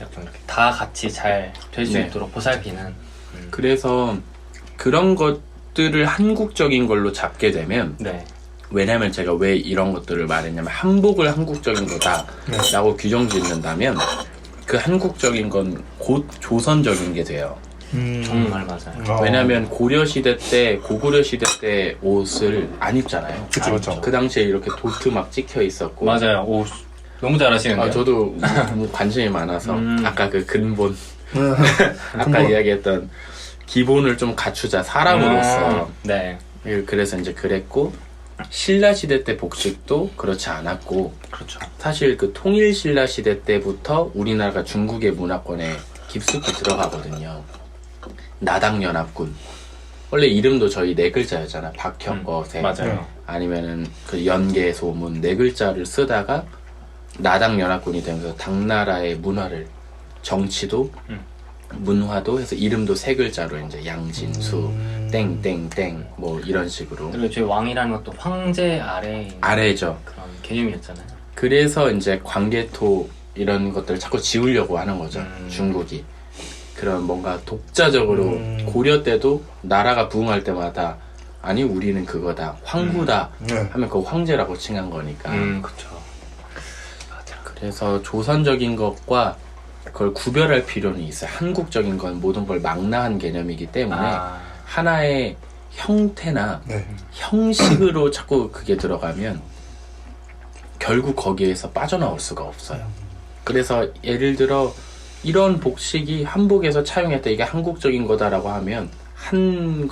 약간 이렇게 다 같이 잘 될 수 네. 있도록 보살피는. 그래서 그런 것들을 한국적인 걸로 잡게 되면 네. 왜냐면 제가 왜 이런 것들을 말했냐면 한복을 한국적인 거다라고 규정 짓는다면 그 한국적인 건 곧 조선적인 게 돼요. 정말 맞아요. 왜냐면 고려시대 때 고구려 시대 때 옷을 안 입잖아요. 그쵸, 그쵸. 그 당시에 이렇게 도트 막 찍혀 있었고 맞아요. 오, 너무 잘하시는데요. 저도 관심이 많아서 아까 그 근본 아까 이야기했던 기본을 좀 갖추자 사람으로서 네. 그래서 이제 그랬고 신라 시대 때 복식도 그렇지 않았고 그렇죠. 사실 그 통일 신라 시대 때부터 우리나라가 중국의 문화권에 깊숙이 들어가거든요. 나당연합군 원래 이름도 저희 네 글자였잖아. 박혁거세 맞아요. 아니면은 그 연개소문 네 글자를 쓰다가 나당연합군이 되면서 당나라의 문화를 정치도 문화도 해서 이름도 세 글자로 이제 양진수 땡땡땡 뭐 이런 식으로 그리고 저희 왕이라는 것도 황제 아래 아래죠. 그런 개념이었잖아요. 그래서 이제 광개토 이런 것들을 자꾸 지우려고 하는 거죠. 중국이 그런 뭔가 독자적으로 고려 때도 나라가 부흥할 때마다 아니 우리는 그거다 황후다 하면 그 황제라고 칭한 거니까 그렇죠. 맞아. 그래서 조선적인 것과 그걸 구별할 필요는 있어요. 한국적인 건 모든 걸 망라한 개념이기 때문에 하나의 형태나 형식으로 자꾸 그게 들어가면 결국 거기에서 빠져나올 수가 없어요. 그래서 예를 들어 이런 복식이 한복에서 차용했다 이게 한국적인 거다라고 하면 한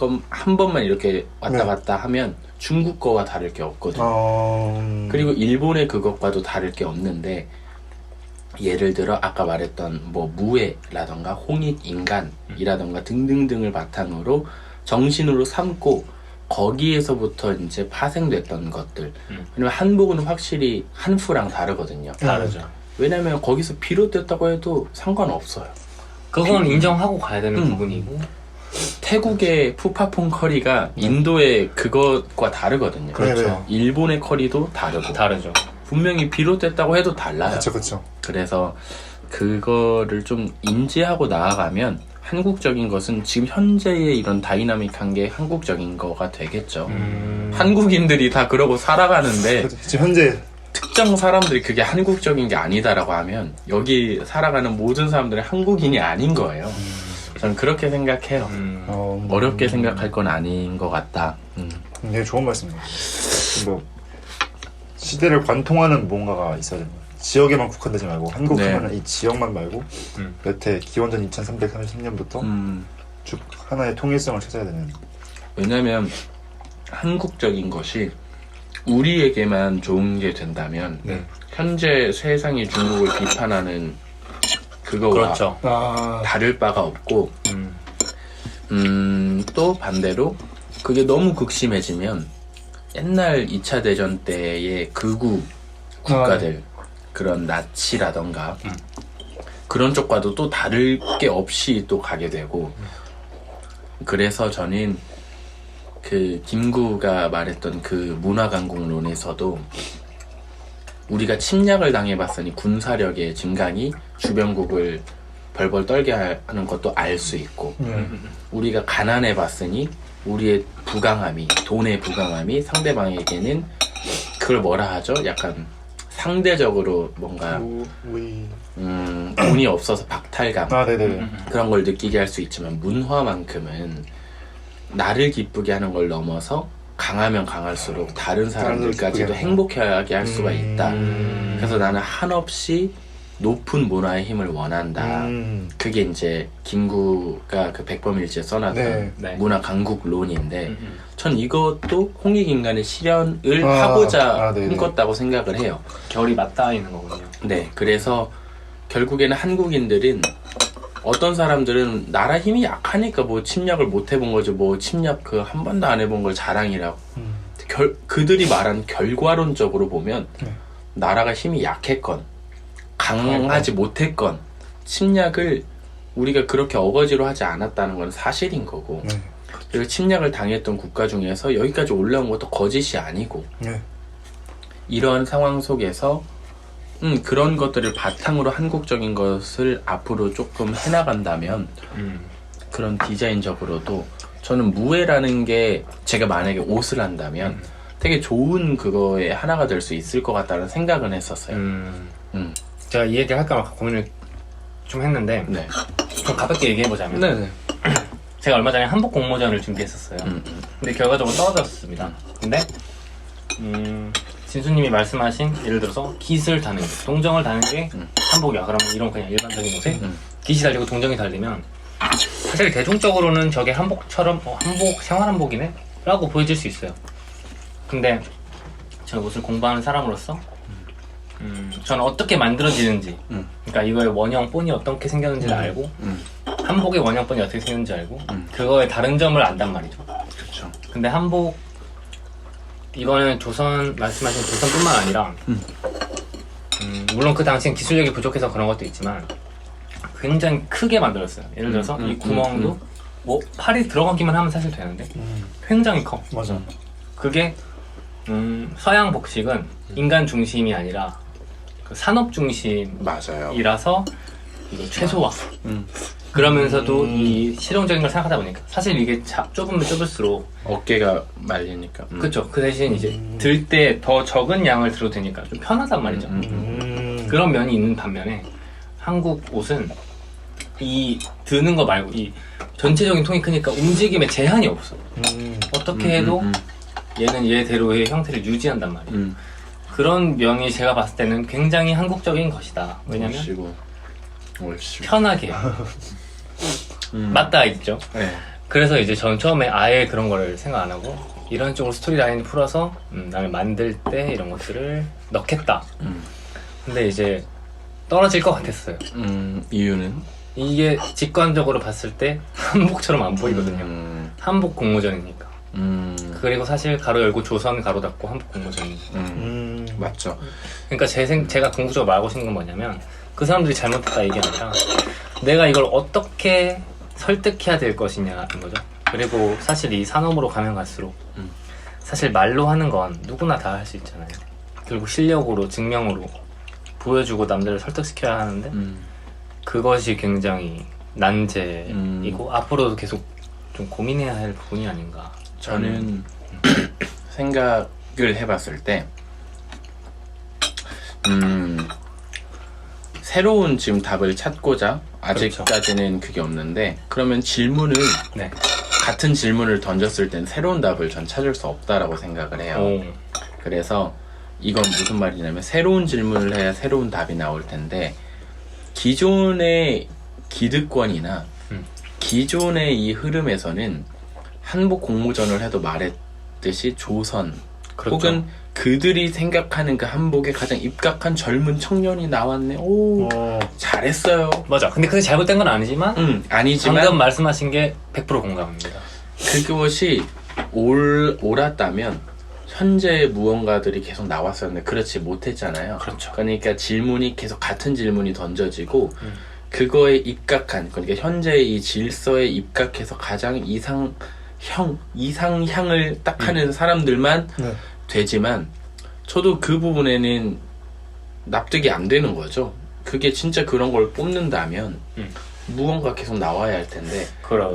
번만 이렇게 왔다 갔다 하면 중국 거와 다를 게 없거든요. 그리고 일본의 그것과도 다를 게 없는데 예를 들어 아까 말했던 뭐 무해라던가 홍익인간이라던가 등등등을 바탕으로 정신으로 삼고 거기에서부터 이제 파생됐던 것들. 왜냐면 한복은 확실히 한푸랑 다르거든요. 다르죠. 왜냐면 거기서 비롯됐다고 해도 상관없어요. 그건 인정하고 가야 되는 부분이고. 태국의 푸파퐁 커리가 인도의 그것과 다르거든요. 그렇죠. 일본의 커리도 다르고. 다르죠. 분명히 비롯됐다고 해도 달라요. 그쵸, 그쵸. 그래서 그거를 좀 인지하고 나아가면 한국적인 것은 지금 현재의 이런 다이나믹한 게 한국적인 거가 되겠죠. 한국인들이 다 그러고 살아가는데 지금 현재 특정 사람들이 그게 한국적인 게 아니다라고 하면 여기 살아가는 모든 사람들은 한국인이 아닌 거예요. 저는 그렇게 생각해요. 어렵게 생각할 건 아닌 것 같다. 되게 좋은 말씀이에요. 뭐 시대를 관통하는 뭔가가 있어야 되는 거예요. 지역에만 국한되지 말고 한국 하면은 이 지역만 말고 여태 기원전 2333년부터 쭉 하나의 통일성을 찾아야 되는. 왜냐면 한국적인 것이 우리에게만 좋은 게 된다면 현재 세상이 중국을 비판하는 그거와 그렇죠. 다를 바가 없고 또 반대로 그게 너무 극심해지면 옛날 2차 대전 때의 극우 국가들 그런 나치라던가 그런 쪽과도 또 다를 게 없이 또 가게 되고 그래서 저는 그 김구가 말했던 그 문화강국론에서도 우리가 침략을 당해봤으니 군사력의 증강이 주변국을 벌벌 떨게 하는 것도 알 수 있고 우리가 가난해봤으니 우리의 부강함이 돈의 부강함이 상대방에게는 그걸 뭐라 하죠? 약간 상대적으로 뭔가 돈이 없어서 박탈감 그런 걸 느끼게 할 수 있지만 문화만큼은 나를 기쁘게 하는 걸 넘어서 강하면 강할수록 다른 사람들까지도 행복하게 할 수가 있다. 그래서 나는 한없이 높은 문화의 힘을 원한다. 그게 이제 김구가 그 백범일지에 써놨던 문화 강국론인데 전 이것도 홍익인간의 실현을 하고자 꿈꿨다고 생각을 해요. 결이 맞닿아 있는 거군요. 네, 그래서 결국에는 한국인들은 어떤 사람들은 나라 힘이 약하니까 뭐 침략을 못 해본 거죠. 뭐 침략 그 한 번도 안 해본 걸 자랑이라고. 그들이 말한 결과론적으로 보면 나라가 힘이 약했건 강하지 못했건 침략을 우리가 그렇게 어거지로 하지 않았다는 건 사실인 거고 그리고 침략을 당했던 국가 중에서 여기까지 올라온 것도 거짓이 아니고 이러한 상황 속에서 그런 것들을 바탕으로 한국적인 것을 앞으로 조금 해나간다면 그런 디자인적으로도 저는 무해라는 게 제가 만약에 옷을 한다면 되게 좋은 그거에 하나가 될 수 있을 것 같다는 생각은 했었어요. 제가 이 얘기를 할까 말까 고민을 좀 했는데 좀 가볍게 얘기해보자면 제가 얼마 전에 한복 공모전을 준비했었어요. 근데 결과적으로 떨어졌습니다. 근데 진수님이 말씀하신 예를 들어서 깃을 다는 게 동정을 다는 게 한복이야. 그러면 이런 그냥 일반적인 옷에 깃이 달리고 동정이 달리면 사실 대중적으로는 저게 한복처럼 한복 생활 한복이네? 라고 보여질 수 있어요. 근데 저는 옷을 공부하는 사람으로서 저는 어떻게 만들어지는지 그러니까 이거의 원형 본이 어떻게 생겼는지를 알고 한복의 원형 본이 어떻게 생겼는지 알고 그거의 다른 점을 안단 말이죠. 그렇죠. 근데 한복 이거는 조선 말씀하신 조선뿐만 아니라 물론 그 당시엔 기술력이 부족해서 그런 것도 있지만 굉장히 크게 만들었어요. 예를 들어서 이 구멍도 뭐 팔이 들어가기만 하면 사실 되는데 굉장히 커. 맞아. 그게 서양 복식은 인간 중심이 아니라 그 산업 중심이라서 이거 최소화. 그러면서도 이 실용적인 걸 생각하다 보니까 사실 이게 좁으면 좁을수록 어깨가 말리니까. 그렇죠. 그 대신 이제 들 때 더 적은 양을 들어도 되니까 좀 편하단 말이죠. 그런 면이 있는 반면에 한국 옷은 이 드는 거 말고 이 전체적인 통이 크니까 움직임에 제한이 없어. 어떻게 해도 얘는 얘대로의 형태를 유지한단 말이에요. 그런 면이 제가 봤을 때는 굉장히 한국적인 것이다. 왜냐면 편하게 맞닿아 있죠. 그래서 이제 저는 처음에 아예 그런 거를 생각 안 하고 이런 쪽으로 스토리 라인을 풀어서 나는 만들 때 이런 것들을 넣겠다. 근데 이제 떨어질 것 같았어요. 이유는? 이게 직관적으로 봤을 때 한복처럼 안 보이거든요. 한복 공모전이니까. 그리고 사실 가로 열고 조선 가로 닫고 한복 공모전이니까. 맞죠. 그러니까 제가 궁극적으로 말하고 싶은 건 뭐냐면 그 사람들이 잘못했다 이게 아니라 내가 이걸 어떻게 설득해야 될 것이냐는 거죠. 그리고 사실 이 산업으로 가면 갈수록 사실 말로 하는 건 누구나 다 할 수 있잖아요. 결국 실력으로 증명으로 보여주고 남들을 설득시켜야 하는데 그것이 굉장히 난제이고 앞으로도 계속 좀 고민해야 할 부분이 아닌가. 저는 생각을 해봤을 때 새로운 지금 답을 찾고자 아직까지는 그게 없는데 그러면 질문을 같은 질문을 던졌을 땐 새로운 답을 전 찾을 수 없다라고 생각을 해요. 그래서 이건 무슨 말이냐면 새로운 질문을 해야 새로운 답이 나올 텐데 기존의 기득권이나 기존의 이 흐름에서는 한복 공모전을 해도 말했듯이 조선 그렇죠. 혹은 그들이 생각하는 그 한복에 가장 입각한 젊은 청년이 나왔네. 오, 잘했어요. 맞아. 근데 그게 잘못된 건 아니지만 아니지만 방금 말씀하신 게 100% 공감입니다. 그것이 옳았다면 현재 무언가들이 계속 나왔었는데 그렇지 못했잖아요. 그렇죠. 그러니까 질문이 계속 같은 질문이 던져지고 그거에 입각한 그러니까 현재의 이 질서에 입각해서 가장 이상향을 딱 하는 사람들만 네. 되지만 저도 그 부분에는 납득이 안 되는 거죠. 그게 진짜 그런 걸 뽑는다면 무언가 계속 나와야 할 텐데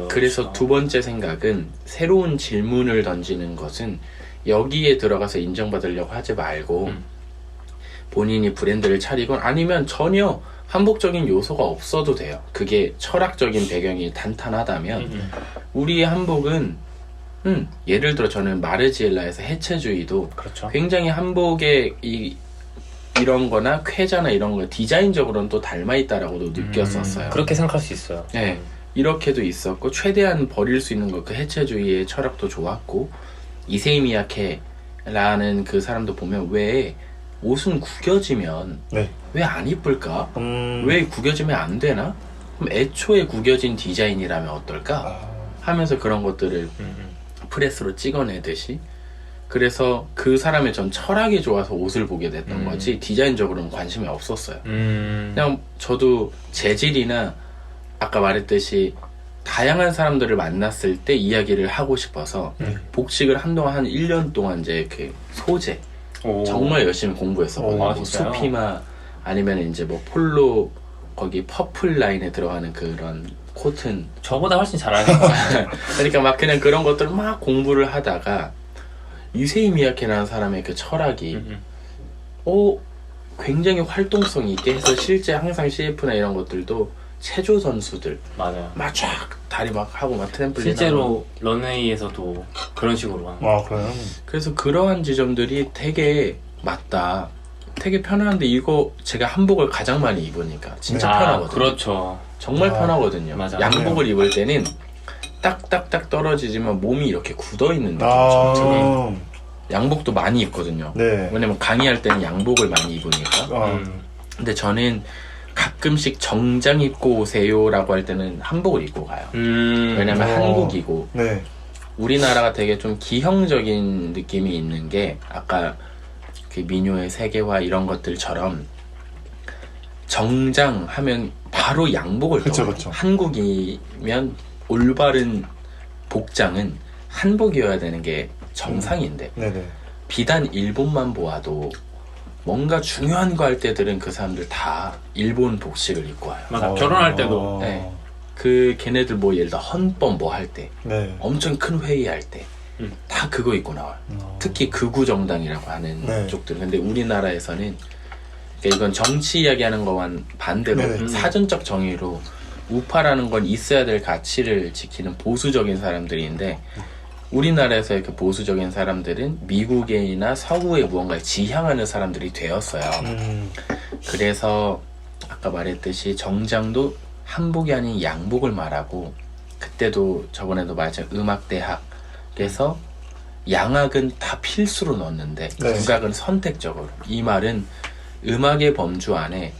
그래서 두 번째 생각은 새로운 질문을 던지는 것은 여기에 들어가서 인정받으려고 하지 말고 본인이 브랜드를 차리건 아니면 전혀 한복적인 요소가 없어도 돼요. 그게 철학적인 배경이 탄탄하다면 우리의 한복은 예를 들어 저는 마르지엘라에서 해체주의도 그렇죠. 굉장히 한복의 이런 거나 쾌자나 이런 거 디자인적으로는 또 닮아있다라고도 느꼈었어요. 그렇게 생각할 수 있어요. 네, 이렇게도 있었고 최대한 버릴 수 있는 거 그 해체주의의 철학도 좋았고 이세이 미야케라는 그 사람도 보면 왜 옷은 구겨지면 네. 왜 안 이쁠까? 왜 구겨지면 안 되나? 그럼 애초에 구겨진 디자인이라면 어떨까? 하면서 그런 것들을 프레스로 찍어내듯이 그래서 그 사람의 전 철학이 좋아서 옷을 보게 됐던 거지 디자인적으로는 관심이 없었어요. 그냥 저도 재질이나 아까 말했듯이 다양한 사람들을 만났을 때 이야기를 하고 싶어서 복식을 한동안 한 1년 동안 이제 그 소재 정말 열심히 공부했었거든요. 아, 진짜요? 수피마 아니면 이제 뭐 폴로 거기 퍼플 라인에 들어가는 그런 코튼 저보다 훨씬 잘 아는 것 같아요. 그러니까 막 그냥 그런 것들을 막 공부를 하다가 유세이 미야케라는 사람의 그 철학이 굉장히 활동성 있게 해서 실제 항상 CF나 이런 것들도 체조 선수들 맞아요. 막 쫙 다리 막 하고 막 트램플린 실제로 런웨이에서도 그런 식으로 하는 아 그래요? 그래서 그러한 지점들이 되게 맞다. 되게 편한데 이거 제가 한복을 가장 많이 입으니까 진짜 편하거든요. 그렇죠. 정말 편하거든요. 맞아. 양복을 입을 때는 딱딱딱 떨어지지만 몸이 이렇게 굳어있는 느낌. 양복도 많이 입거든요. 네. 왜냐면 강의할 때는 양복을 많이 입으니까. 근데 저는 가끔씩 정장 입고 오세요라고 할 때는 한복을 입고 가요. 왜냐면 한국이고 네. 우리나라가 되게 좀 기형적인 느낌이 있는 게 아까 그 민요의 세계화 이런 것들처럼 정장 하면 바로 양복을 떠올려요. 그쵸. 한국이면 올바른 복장은 한복이어야 되는 게 정상인데 네네. 비단 일본만 보아도 뭔가 중요한 거 할 때들은 그 사람들 다 일본 복식을 입고 와요. 맞아. 결혼할 때도. 네. 그 걔네들 뭐 예를 들어 헌법 뭐 할 때 네. 엄청 큰 회의할 때 다 그거 입고 나와요. 특히 극우 정당이라고 하는 네. 쪽들. 근데 우리나라에서는 그러니까 이건 정치 이야기하는 거와는 반대로 네. 사전적 정의로 우파라는 건 있어야 될 가치를 지키는 보수적인 사람들인데 우리나라에서의 그 보수적인 사람들은 미국이나 서구의 무언가에 지향하는 사람들이 되었어요. 그래서 아까 말했듯이 정장도 한복이 아닌 양복을 말하고 그때도 저번에도 말했지만 음악대학에서 양악은 다 필수로 넣었는데 네. 국악은 선택적으로. 이 말은 음악의 범주 안에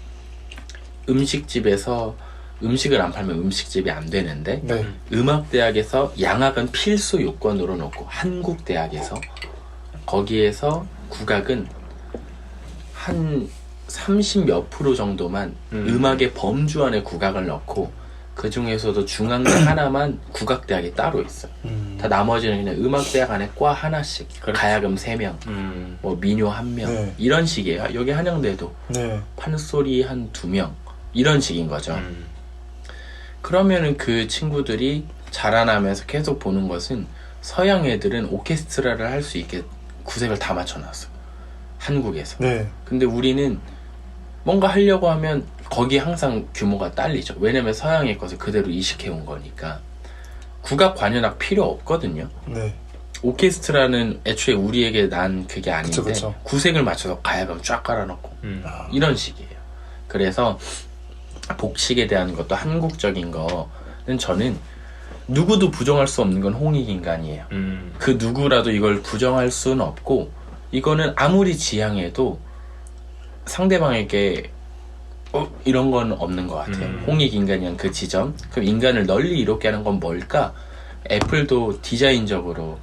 음식집에서 음식을 안 팔면 음식집이 안 되는데 네. 음악대학에서 양악은 필수 요건으로 놓고 한국대학에서 거기에서 국악은 한 30몇 프로 정도만 음악의 범주 안에 국악을 넣고 그 중에서도 중앙대 하나만 국악대학이 따로 있어요. 다 나머지는 그냥 음악대학 안에 과 하나씩 그렇죠. 가야금 3명 뭐 민요 1명 네. 이런 식이에요. 여기 한양대도 네. 판소리 한 2명 이런 식인 거죠. 그러면은 그 친구들이 자라나면서 계속 보는 것은 서양 애들은 오케스트라를 할 수 있게 구색을 다 맞춰놨어요. 한국에서. 네. 근데 우리는 뭔가 하려고 하면 거기 항상 규모가 딸리죠. 왜냐면 서양의 것을 그대로 이식해 온 거니까. 국악 관현악 필요 없거든요. 네. 오케스트라는 애초에 우리에게 난 그게 아닌데 그쵸. 구색을 맞춰서 가야금 쫙 깔아놓고 이런 식이에요. 그래서 복식에 대한 것도 한국적인 거는 저는 누구도 부정할 수 없는 건 홍익인간이에요. 그 누구라도 이걸 부정할 수는 없고 이거는 아무리 지향해도 상대방에게 이런 건 없는 것 같아요. 홍익인간이란 그 지점. 그럼 인간을 널리 이롭게 하는 건 뭘까? 애플도 디자인적으로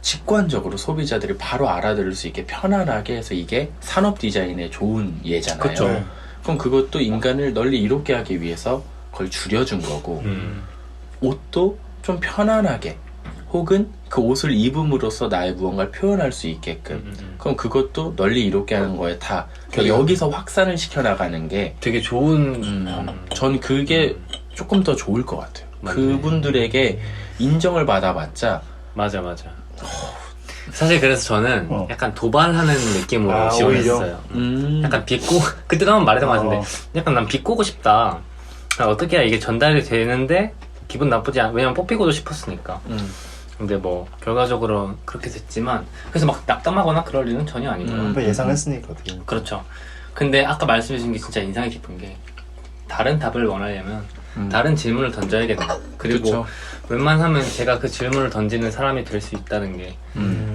직관적으로 소비자들이 바로 알아들을 수 있게 편안하게 해서 이게 산업 디자인에 좋은 예잖아요. 그쵸. 그럼 그것도 인간을 널리 이롭게 하기 위해서 그걸 줄여준 거고 옷도 좀 편안하게 혹은 그 옷을 입음으로써 나의 무언가를 표현할 수 있게끔 그럼 그것도 널리 이롭게 하는 거에 다 그러니까 여기서 확산을 시켜나가는 게 되게 좋은 전 그게 조금 더 좋을 것 같아요. 맞네. 그분들에게 인정을 받아봤자 맞아. 사실 그래서 저는 약간 도발하는 느낌으로 지원했어요. 약간 비꼬 그때도 한번 말했던 것 같은데 약간 난 비꼬고 싶다. 어떻게 해야 이게 전달이 되는데 기분 나쁘지 않아. 왜냐면 뽑히고도 싶었으니까. 근데 뭐 결과적으로 그렇게 됐지만 그래서 막 낙담하거나 그럴 일은 전혀 아니고요. 예상했으니까 어떻게. 그렇죠. 근데 아까 말씀해주신 게 진짜 인상이 깊은 게 다른 답을 원하려면 다른 질문을 던져야겠다. 그리고 그쵸. 웬만하면 제가 그 질문을 던지는 사람이 될 수 있다는 게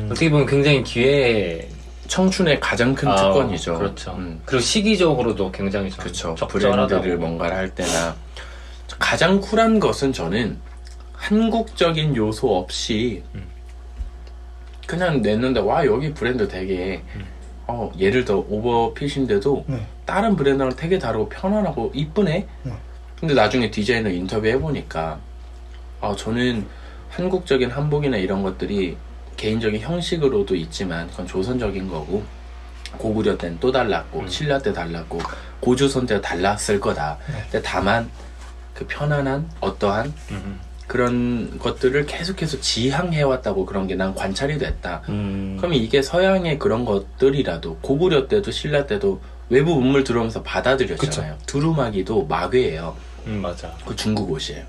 어떻게 보면 굉장히 기회의 청춘의 가장 큰 특권이죠. 그렇죠. 그리고 시기적으로도 굉장히 그렇죠. 적절하다고. 브랜드를 뭔가를 할 때나 가장 쿨한 것은 저는 한국적인 요소 없이 그냥 냈는데 와 여기 브랜드 되게 예를 들어 오버핏인데도 다른 브랜드랑 되게 다르고 편안하고 이쁘네. 근데 나중에 디자이너 인터뷰 해보니까 저는 한국적인 한복이나 이런 것들이 개인적인 형식으로도 있지만 그건 조선적인 거고 고구려 때는 또 달랐고 신라 때 달랐고 고조선 때 달랐을 거다. 근데 다만 그 편안한 어떠한 그런 것들을 계속해서 지향해왔다고 그런 게 난 관찰이 됐다. 그럼 이게 서양의 그런 것들이라도 고구려 때도 신라 때도 외부 문물 들어오면서 받아들였잖아요. 두루마기도 마괴예요. 맞아. 그 중국 옷이에요.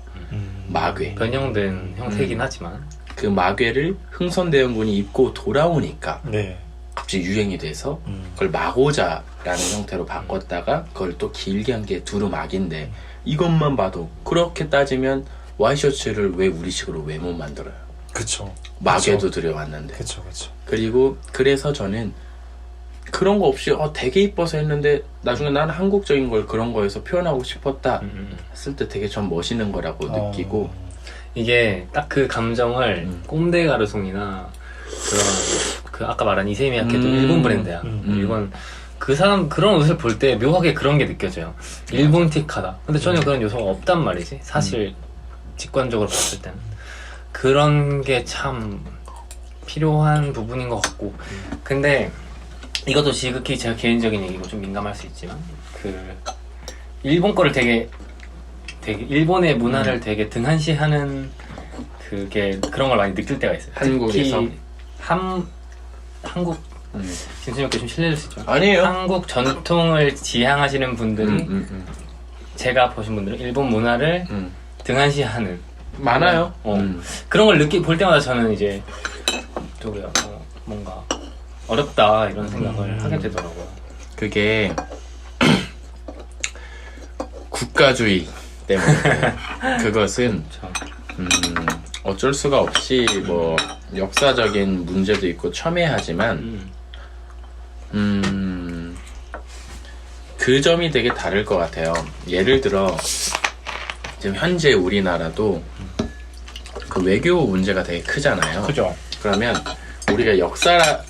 마괴. 변형된 형태이긴 하지만 그 마괴를 흥선대원군이 입고 돌아오니까 네. 갑자기 유행이 돼서 그걸 마고자라는 형태로 바꿨다가 그걸 또 길게 한 게 두루마기인데 이것만 봐도 그렇게 따지면 와이셔츠를 왜 우리식으로 왜 못 만들어요? 그쵸. 마개도 들여왔는데. 그쵸. 그리고 그래서 저는 그런 거 없이 되게 이뻐서 했는데 나중에 나는 한국적인 걸 그런 거에서 표현하고 싶었다 했을 때 되게 전 멋있는 거라고 느끼고 이게 딱 그 감정을 꼼데 가르송이나 그 아까 말한 이세미야케도 일본 브랜드야. 일본 그 사람 그런 옷을 볼 때 묘하게 그런 게 느껴져요. 일본틱하다. 근데 전혀 그런 요소가 없단 말이지. 사실 직관적으로 봤을 때는 그런 게 참 필요한 부분인 것 같고. 근데 이것도 지극히 제가 개인적인 얘기고 좀 민감할 수 있지만 그 일본 거를 되게 일본의 문화를 되게 등한시하는 그게 그런 걸 많이 느낄 때가 있어요. 한국에서? 특히 한국 김순혁께 좀 실례될 수 있죠. 아니에요. 한국 전통을 지향하시는 분들이 제가 보신 분들은 일본 문화를 등한시하는 많아요. 그런 걸 볼 때마다 저는 이제 뭔가 어렵다 이런 생각을 하게 되더라고요. 그게 국가주의 때문에 그것은 어쩔 수가 없이 뭐 역사적인 문제도 있고 첨예하지만 그 점이 되게 다를 것 같아요. 예를 들어 지금 현재 우리나라도 그 외교 문제가 되게 크잖아요. 그죠. 그러면 우리가 역사가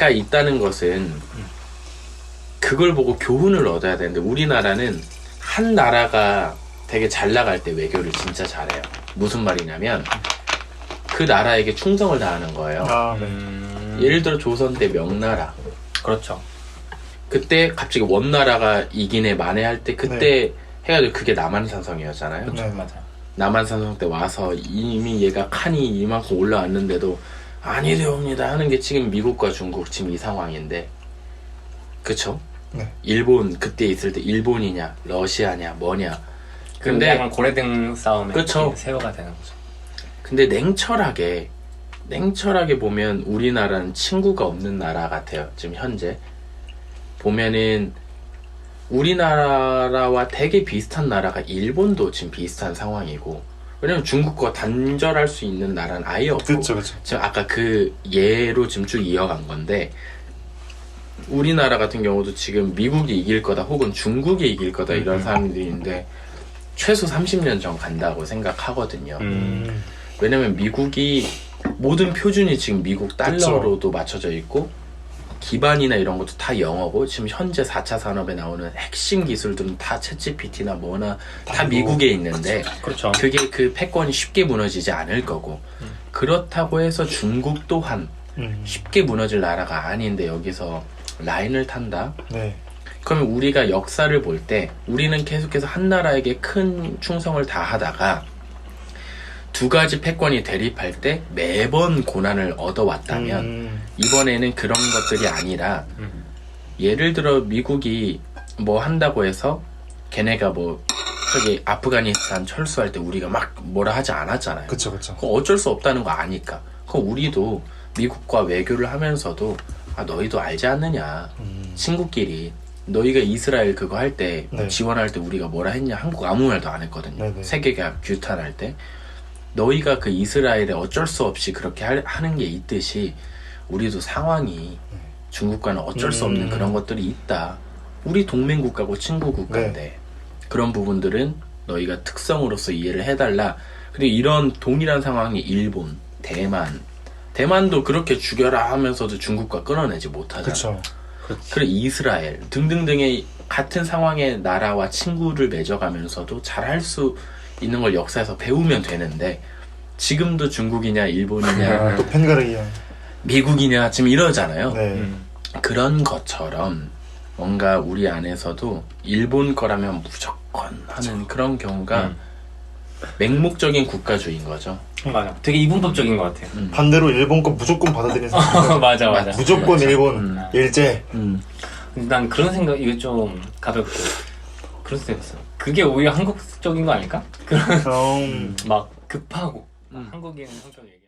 있다는 것은 그걸 보고 교훈을 얻어야 되는데 우리나라는 한 나라가 되게 잘 나갈 때 외교를 진짜 잘해요. 무슨 말이냐면 그 나라에게 충성을 다하는 거예요. 예를 들어 조선 때 명나라. 그렇죠. 그때 갑자기 원나라가 이기네 만회할 때 그때 해가지고 그게 남한산성이었잖아요. 네, 맞아요. 남한산성 때 와서 이미 얘가 칸이 이만큼 올라왔는데도 아니되옵니다 하는 게 지금 미국과 중국 지금 이 상황인데 그쵸? 네. 일본 그때 있을 때 일본이냐 러시아냐 뭐냐 근데 약간 고래등 싸움에 그쵸. 세워가 되는 거죠. 근데 냉철하게 보면 우리나라는 친구가 없는 나라 같아요. 지금 현재 보면은 우리나라와 되게 비슷한 나라가 일본도 지금 비슷한 상황이고, 왜냐면 중국과 단절할 수 있는 나라는 아예 없고. 그쵸. 지금 아까 그 예로 지금 쭉 이어간 건데, 우리나라 같은 경우도 지금 미국이 이길 거다 혹은 중국이 이길 거다 이런 사람들이 있는데 최소 30년 전 간다고 생각하거든요. 왜냐면 미국이 모든 표준이 지금 미국 달러로도 맞춰져 있고, 기반이나 이런 것도 다 영어고, 지금 현재 4차 산업에 나오는 핵심 기술들은 다 챗GPT나 뭐나 다 미국에 있는데, 그렇죠. 그게 그 패권이 쉽게 무너지지 않을 거고, 그렇다고 해서 중국 또한 쉽게 무너질 나라가 아닌데 여기서 라인을 탄다? 네. 그러면 우리가 역사를 볼 때 우리는 계속해서 한 나라에게 큰 충성을 다하다가 두 가지 패권이 대립할 때 매번 고난을 얻어왔다면 이번에는 그런 것들이 아니라 예를 들어 미국이 뭐 한다고 해서 걔네가 뭐 저기 아프가니스탄 철수할 때 우리가 막 뭐라 하지 않았잖아요. 그쵸. 그거 어쩔 수 없다는 거 아니까. 그럼 우리도 미국과 외교를 하면서도 너희도 알지 않느냐. 친구끼리 너희가 이스라엘 그거 할 때 네. 지원할 때 우리가 뭐라 했냐. 한국 아무 말도 안 했거든요. 네네. 세계가 규탄할 때 너희가 그 이스라엘에 어쩔 수 없이 그렇게 하는 게 있듯이 우리도 상황이 중국과는 어쩔 수 없는 그런 것들이 있다. 우리 동맹국가고 친구국가인데 네. 그런 부분들은 너희가 특성으로서 이해를 해달라. 그리고 이런 동일한 상황이 일본, 대만도 그렇게 죽여라 하면서도 중국과 끊어내지 못하잖아. 그쵸. 그리고 이스라엘 등등등의 같은 상황의 나라와 친구를 맺어가면서도 잘할 수 있는 걸 역사에서 배우면 되는데, 지금도 중국이냐 일본이냐 또 펜가르기야. 미국이냐 지금 이러잖아요. 네. 그런 것처럼 뭔가 우리 안에서도 일본 거라면 무조건 하는 그런 경우가 맹목적인 국가주의인 거죠. 맞아. 되게 이분법적인 것 같아요. 반대로 일본 거 무조건 받아들이는 사람. 맞아. 무조건 일본 일제. 난 그런 생각, 이게 좀 가볍고 그런 생각 있어. 그게 오히려 한국적인 거 아닐까? 그런 막 급하고 한국인 성격 얘기.